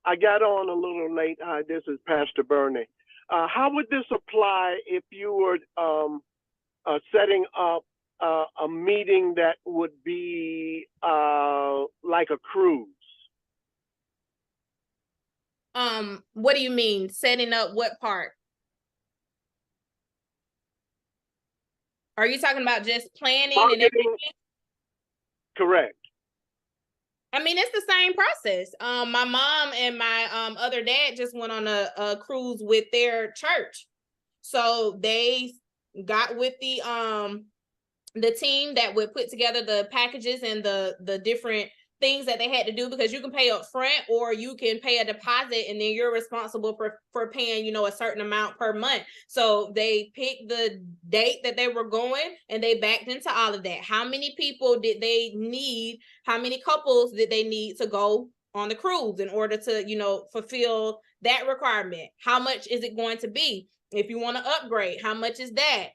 I got on a little late. Hi, this is Pastor Bernie. How would this apply if you were setting up a meeting that would be like a cruise? What do you mean setting up what part? Are you talking about just planning and everything? Correct. I mean, it's the same process. My mom and my other dad just went on a cruise with their church. So they got with the team that would put together the packages and the different things that they had to do, because you can pay up front or you can pay a deposit and then you're responsible for paying, you know, a certain amount per month. So they picked the date that they were going and they backed into all of that. How many people did they need? How many couples did they need to go on the cruise in order to, you know, fulfill that requirement? How much is it going to be? If you want to upgrade, how much is that?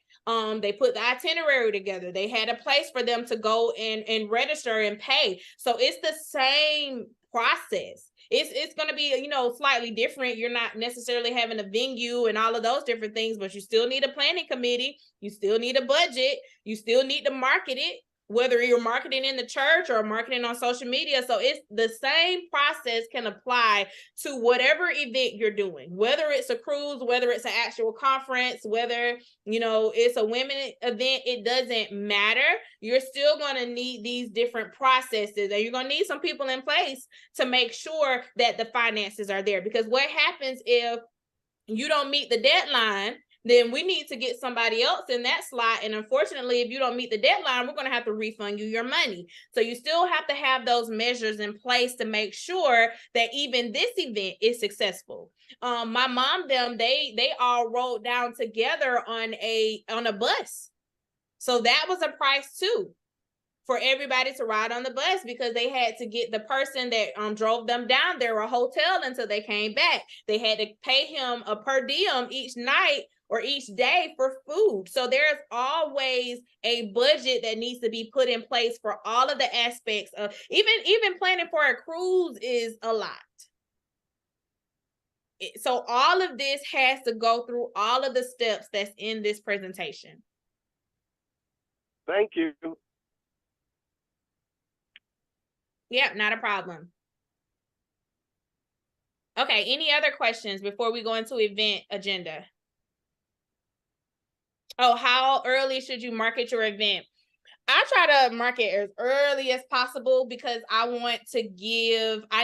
They put the itinerary together. They had a place for them to go and register and pay. So it's the same process. It's going to be, you know, slightly different. You're not necessarily having a venue and all of those different things, but you still need a planning committee. You still need a budget. You still need to market it, whether you're marketing in the church or marketing on social media. So it's the same process can apply to whatever event you're doing, whether it's a cruise, whether it's an actual conference, whether, you know, it's a women event, it doesn't matter. You're still going to need these different processes, and you're going to need some people in place to make sure that the finances are there. Because what happens if you don't meet the deadline, then we need to get somebody else in that slot. And unfortunately, if you don't meet the deadline, we're going to have to refund you your money. So you still have to have those measures in place to make sure that even this event is successful. My mom, they all rolled down together on a bus. So that was a price too, for everybody to ride on the bus, because they had to get the person that drove them down there a hotel until they came back. They had to pay him a per diem each night or each day for food. So there's always a budget that needs to be put in place for all of the aspects of even planning for a cruise is a lot. So all of this has to go through all of the steps that's in this presentation. Thank you. Yeah, not a problem. Okay, any other questions before we go into event agenda? Oh, how early should you market your event? I try to market as early as possible because I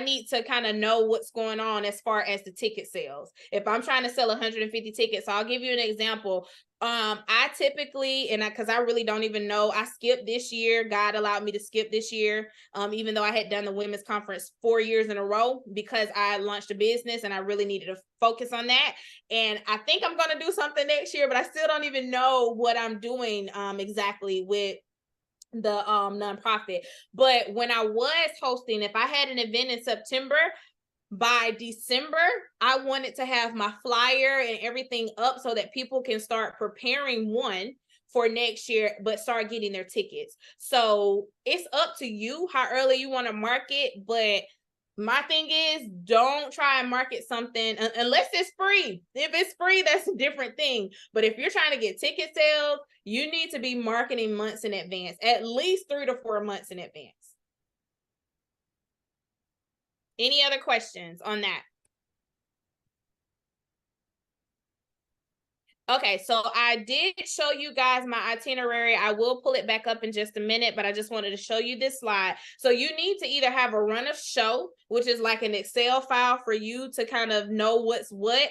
need to kind of know what's going on as far as the ticket sales. If I'm trying to sell 150 tickets, so I'll give you an example. I typically, because I really don't even know, I skipped this year. God allowed me to skip this year, even though I had done the women's conference 4 years in a row, because I launched a business and I really needed to focus on that. And I think I'm going to do something next year, but I still don't even know what I'm doing exactly with the nonprofit. But when I was hosting, if I had an event in September, by December, I wanted to have my flyer and everything up so that people can start preparing for next year, but start getting their tickets. So it's up to you how early you want to market, but my thing is, don't try and market something unless it's free. If it's free, that's a different thing. But if you're trying to get ticket sales, you need to be marketing months in advance, at least 3 to 4 months in advance. Any other questions on that? Okay, so I did show you guys my itinerary. I will pull it back up in just a minute, but I just wanted to show you this slide. So you need to either have a run of show, which is like an Excel file for you to kind of know what's what,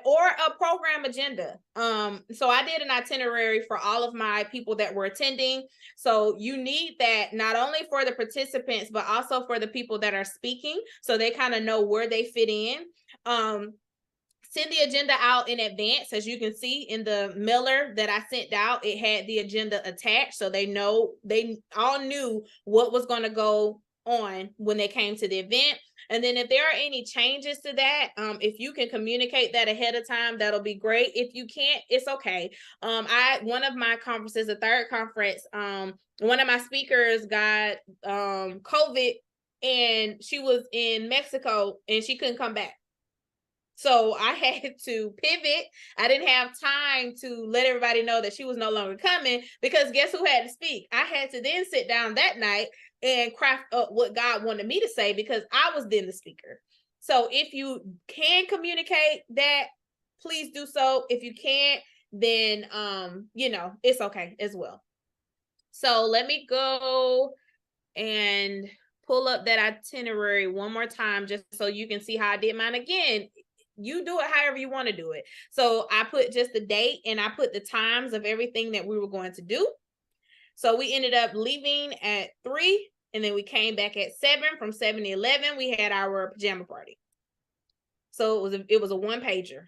or a program agenda. So I did an itinerary for all of my people that were attending. So you need that not only for the participants, but also for the people that are speaking, so they kind of know where they fit in. Send the agenda out in advance. As you can see in the mailer that I sent out, it had the agenda attached, so they all knew what was going to go on when they came to the event. And then if there are any changes to that, if you can communicate that ahead of time, that'll be great. If you can't, it's okay. One of my conferences, the third conference, one of my speakers got COVID, and she was in Mexico and she couldn't come back. So I had to pivot. I didn't have time to let everybody know that she was no longer coming, because guess who had to speak? I had to then sit down that night and craft up what God wanted me to say, because I was then the speaker. So if you can communicate that, please do so. If you can't, then it's okay as well. So let me go and pull up that itinerary one more time, just so you can see how I did mine. Again, you do it however you want to do it. So I put just the date, and I put the times of everything that we were going to do. So we ended up leaving at 3, and then we came back at 7. From 7 to 11, we had our pajama party. So it was a one-pager,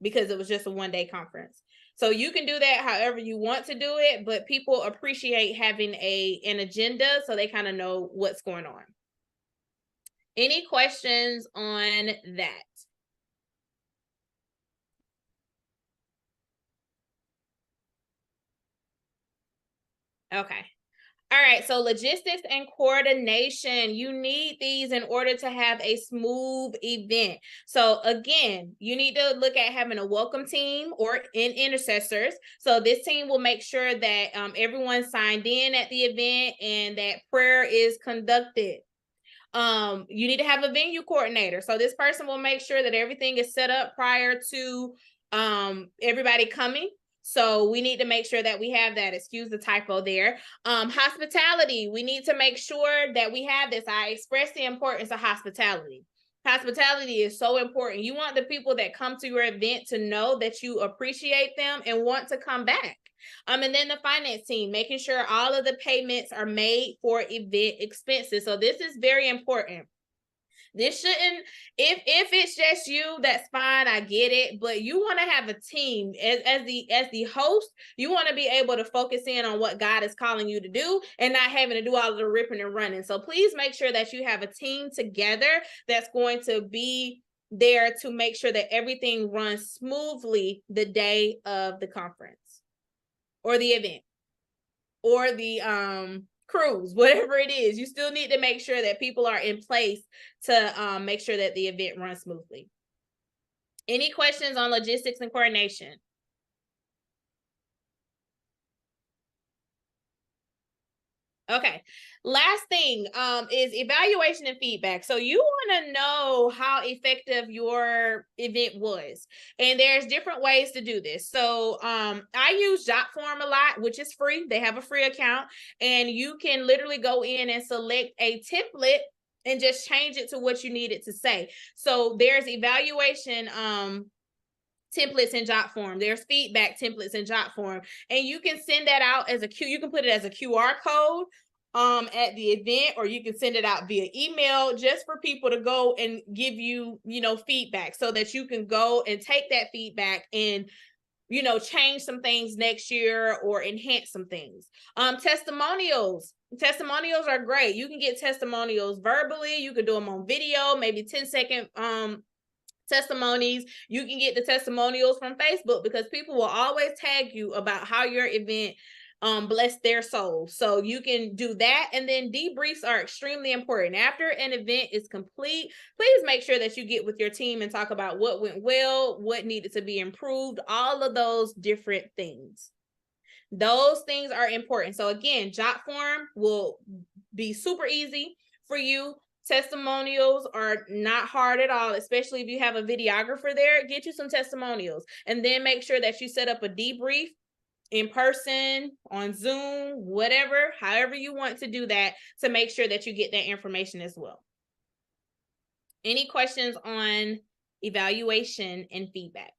because it was just a one-day conference. So you can do that however you want to do it, but people appreciate having an agenda, so they kind of know what's going on. Any questions on that? Okay. All right. So logistics and coordination, you need these in order to have a smooth event. So again, you need to look at having a welcome team or intercessors. So this team will make sure that everyone signed in at the event and that prayer is conducted. You need to have a venue coordinator. So this person will make sure that everything is set up prior to everybody coming. So we need to make sure that we have that. Excuse the typo there. Hospitality, we need to make sure that we have this. I express the importance of hospitality. Hospitality is so important. You want the people that come to your event to know that you appreciate them and want to come back. And then the finance team, making sure all of the payments are made for event expenses. So this is very important. This shouldn't, if it's just you, that's fine, I get it, but you want to have a team. As the host, you want to be able to focus in on what God is calling you to do and not having to do all of the ripping and running. So please make sure that you have a team together that's going to be there to make sure that everything runs smoothly the day of the conference or the event or the cruise, whatever it is. You still need to make sure that people are in place to make sure that the event runs smoothly. Any questions on logistics and coordination? Okay, last thing is evaluation and feedback. So you want to know how effective your event was, and there's different ways to do this. So I use Jotform a lot, which is free. They have a free account, and you can literally go in and select a template and just change it to what you need it to say. So there's evaluation templates in Jotform. There's feedback templates in Jotform, and you can send that out as you can put it as a QR code at the event, or you can send it out via email just for people to go and give you, feedback, so that you can go and take that feedback and change some things next year or enhance some things. Testimonials are great. You can get testimonials verbally. You can do them on video, maybe 10-second testimonies. You can get the testimonials from Facebook, because people will always tag you about how your event bless their soul. So you can do that. And then debriefs are extremely important. After an event is complete, please make sure that you get with your team and talk about what went well, what needed to be improved, all of those different things. Those things are important. So again, Jotform will be super easy for you. Testimonials are not hard at all, especially if you have a videographer there. Get you some testimonials, and then make sure that you set up a debrief in person, on Zoom, whatever, however you want to do that, to make sure that you get that information as well. Any questions on evaluation and feedback?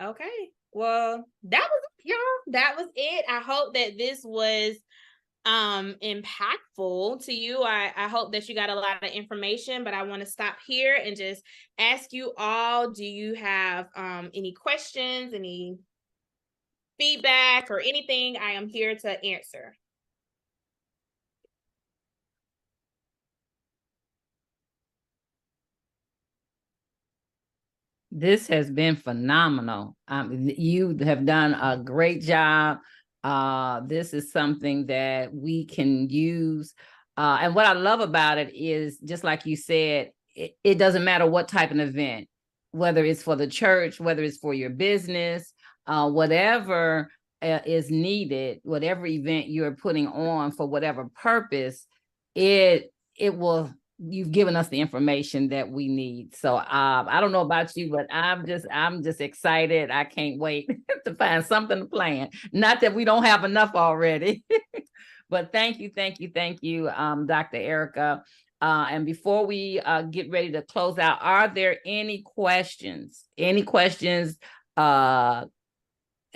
Okay, well, that was it, y'all. That was it. I hope that this was impactful to you. I hope that you got a lot of information, but I want to stop here and just ask you all, do you have any questions, any feedback, or anything? I am here to answer. This has been phenomenal. You have done a great job. This is something that we can use. And what I love about it is, just like you said, it doesn't matter what type of event, whether it's for the church, whether it's for your business, whatever is needed, whatever event you're putting on for whatever purpose, it will. You've given us the information that we need. So I don't know about you, but I'm just excited. I can't wait to find something to plan. Not that we don't have enough already, but thank you, Dr. Erica. And before we get ready to close out, are there any questions?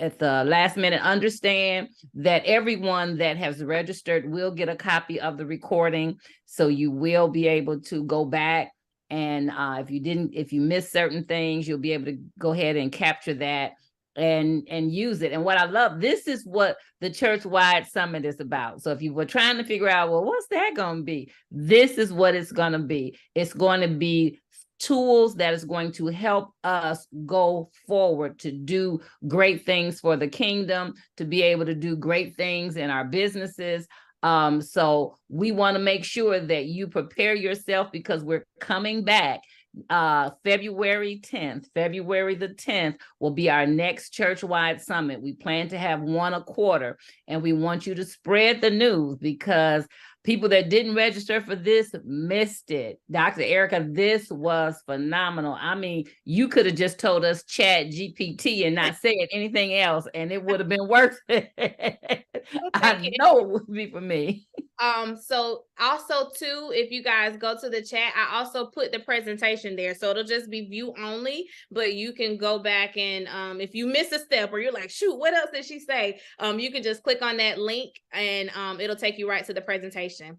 At the last minute? Understand that everyone that has registered will get a copy of the recording, so you will be able to go back, and if you missed certain things, you'll be able to go ahead and capture that and use it. And what I love, this is what the Church-Wide Summit is about. So if you were trying to figure out, well, what's that going to be? This is what it's going to be. It's going to be tools that is going to help us go forward to do great things for the kingdom, to be able to do great things in our businesses. So we want to make sure that you prepare yourself, because we're coming back. February the 10th will be our next church-wide summit. We plan to have one a quarter, and we want you to spread the news, because people that didn't register for this missed it. Dr. Erica, this was phenomenal. I mean, you could have just told us Chat GPT and not said anything else, and it would have been worth it. I know it would be for me. So also too, if you guys go to the chat, I also put the presentation there, so it'll just be view only, but you can go back and if you miss a step, or you're like, shoot, what else did she say? You can just click on that link, and it'll take you right to the presentation.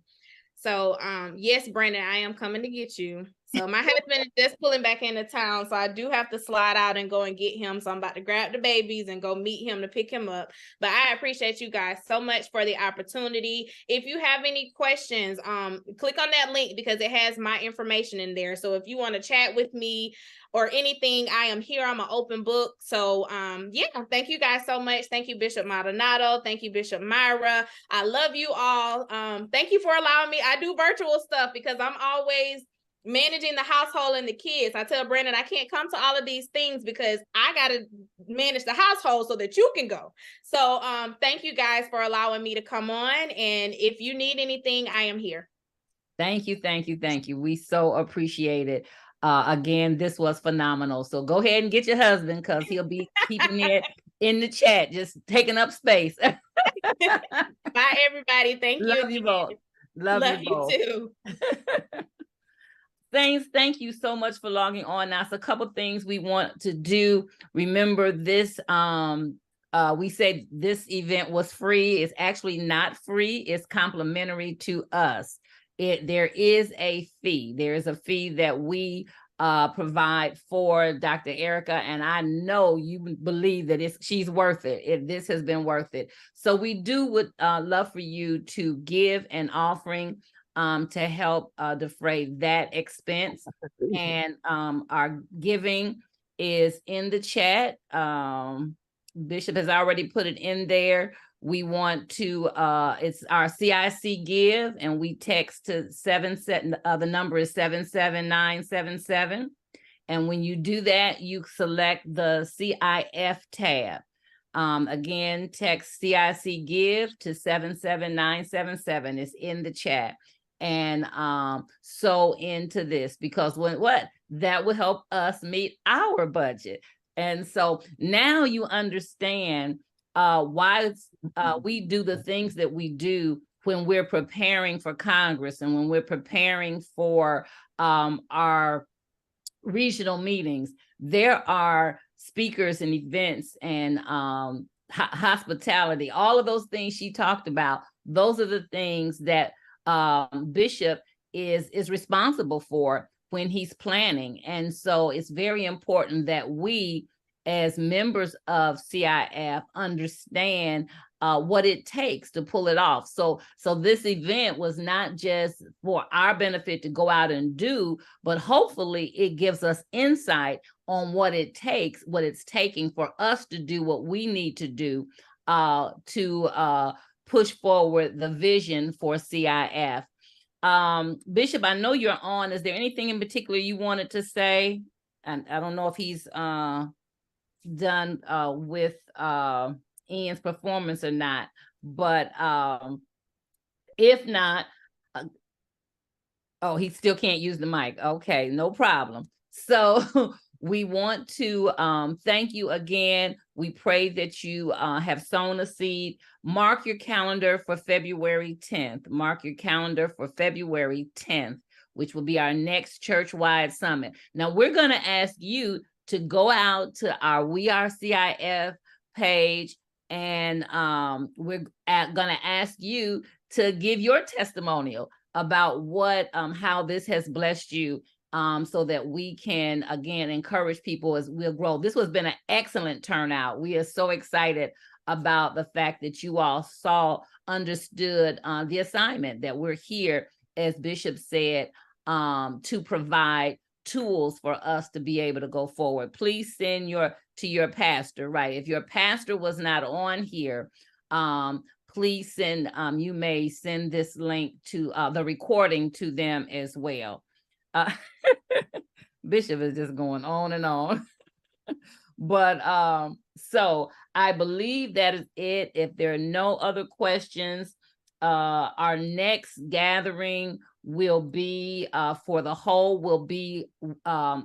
So yes, Brandon, I am coming to get you. So my husband is just pulling back into town, so I do have to slide out and go and get him. So I'm about to grab the babies and go meet him to pick him up. But I appreciate you guys so much for the opportunity. If you have any questions, click on that link, because it has my information in there. So if you want to chat with me or anything, I am here. I'm an open book. So yeah, thank you guys so much. Thank you, Bishop Maldonado. Thank you, Bishop Myra. I love you all. Thank you for allowing me. I do virtual stuff because I'm always managing the household and the kids. I tell Brandon I can't come to all of these things because I got to manage the household so that you can go. So thank you guys for allowing me to come on. And if you need anything, I am here. Thank you. We so appreciate it. Again, this was phenomenal. So go ahead and get your husband, because he'll be keeping it in the chat, just taking up space. Bye, everybody. Thank you. Love you both. Love you both. Too. Thank you so much for logging on. Now, it's a couple things we want to do. Remember this, we said this event was free. It's actually not free. It's complimentary to us. There is a fee. There is a fee that we provide for Dr. Erica, and I know you believe that she's worth it. This has been worth it. So we would love for you to give an offering to help defray that expense. And our giving is in the chat. Bishop has already put it in there. We want to, it's our CIC give, and we text to the number is 77977. And when you do that, you select the CIF tab. Again, text CIC Give to 77977. It's in the chat. And sow into this, because that will help us meet our budget. And so now you understand why we do the things that we do when we're preparing for Congress and when we're preparing for our regional meetings. There are speakers and events and hospitality, all of those things she talked about. Those are the things that Bishop is responsible for when he's planning. And so it's very important that we, as members of CIF, understand what it takes to pull it off. So this event was not just for our benefit to go out and do, but hopefully it gives us insight on what it takes, what it's taking for us to do what we need to do to push forward the vision for CIF. Bishop, I know you're on. Is there anything in particular you wanted to say? And I don't know if he's done with Ian's performance or not, but if not, oh, he still can't use the mic. Okay, no problem. So we want to thank you again. We pray that you have sown a seed. Mark your calendar for February 10th. Mark your calendar for February 10th, which will be our next church-wide summit. Now, we're going to ask you to go out to our We Are CIF page, and we're going to ask you to give your testimonial about what how this has blessed you, so that we can again encourage people as we'll grow. This has been an excellent turnout. We are so excited about the fact that you all understood the assignment, that we're here, as Bishop said, to provide tools for us to be able to go forward. Please send to your pastor, right? If your pastor was not on here, please send, you may send this link to the recording to them as well. Bishop is just going on and on. But so I believe that is it. If there are no other questions, our next gathering will be for the whole will be our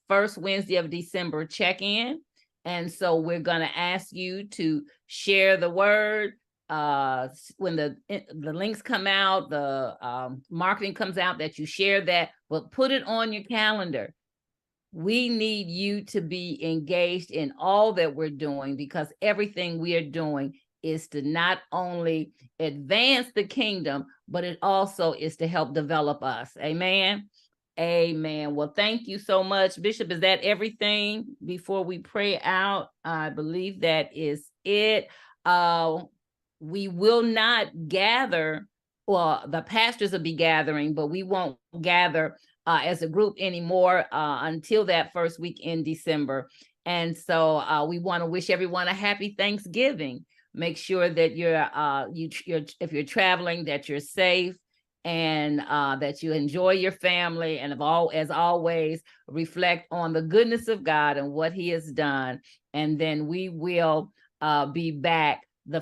first Wednesday of December check-in. And so we're going to ask you to share the word when the links come out, the marketing comes out, that you share that, but put it on your calendar. We need you to be engaged in all that we're doing, because everything we are doing is to not only advance the kingdom, but it also is to help develop us. Amen. Amen. Well, thank you so much, Bishop. Is that everything before we pray out? I believe that is it. We will not gather, well, the pastors will be gathering, but we won't gather as a group anymore until that first week in December. And so we want to wish everyone a happy Thanksgiving. Make sure that you're if you're traveling, that you're safe, and that you enjoy your family, and as always, reflect on the goodness of God and what He has done. And then we will be back the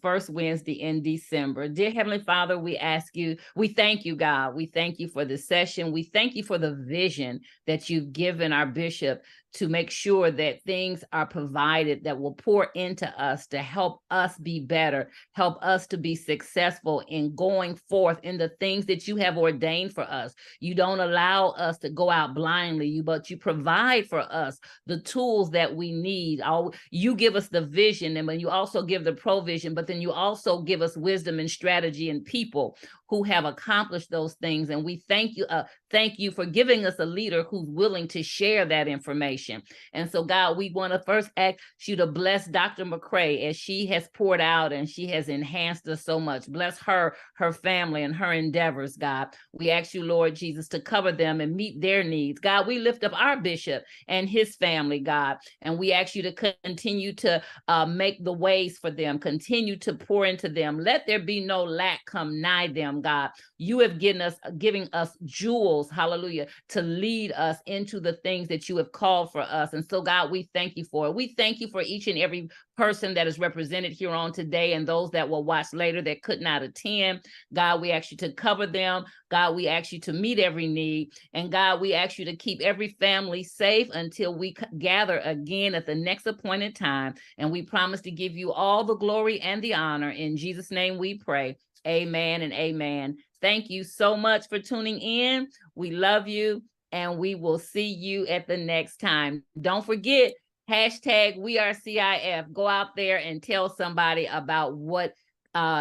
first Wednesday in December. Dear Heavenly Father, we thank you, God. We thank you for this session. We thank you for the vision that you've given our bishop to make sure that things are provided that will pour into us to help us be better, help us to be successful in going forth in the things that you have ordained for us. You don't allow us to go out blindly, but you provide for us the tools that we need. You give us the vision, and when you also give the provision, but then you also give us wisdom and strategy and people who have accomplished those things. And we thank you for giving us a leader who's willing to share that information. And so, God, we want to first ask you to bless Dr. McCrae as she has poured out and she has enhanced us so much. Bless her family, and her endeavors, God. We ask you, Lord Jesus, to cover them and meet their needs. God, we lift up our bishop and his family, God, and we ask you to continue to make the ways for them, continue to pour into them. Let there be no lack come nigh them, from, God. You have giving us jewels, hallelujah, to lead us into the things that you have called for us. And so, God, we thank you for it. We thank you for each and every person that is represented here on today and those that will watch later that could not attend. God, we ask you to cover them. God, we ask you to meet every need. And God, we ask you to keep every family safe until we gather again at the next appointed time. And we promise to give you all the glory and the honor. In Jesus' name we pray. Amen and amen. Thank you so much for tuning in. We love you, and we will see you at the next time. Don't forget, #WeAreCIF. Go out there and tell somebody about what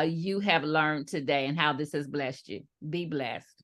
you have learned today and how this has blessed you. Be blessed.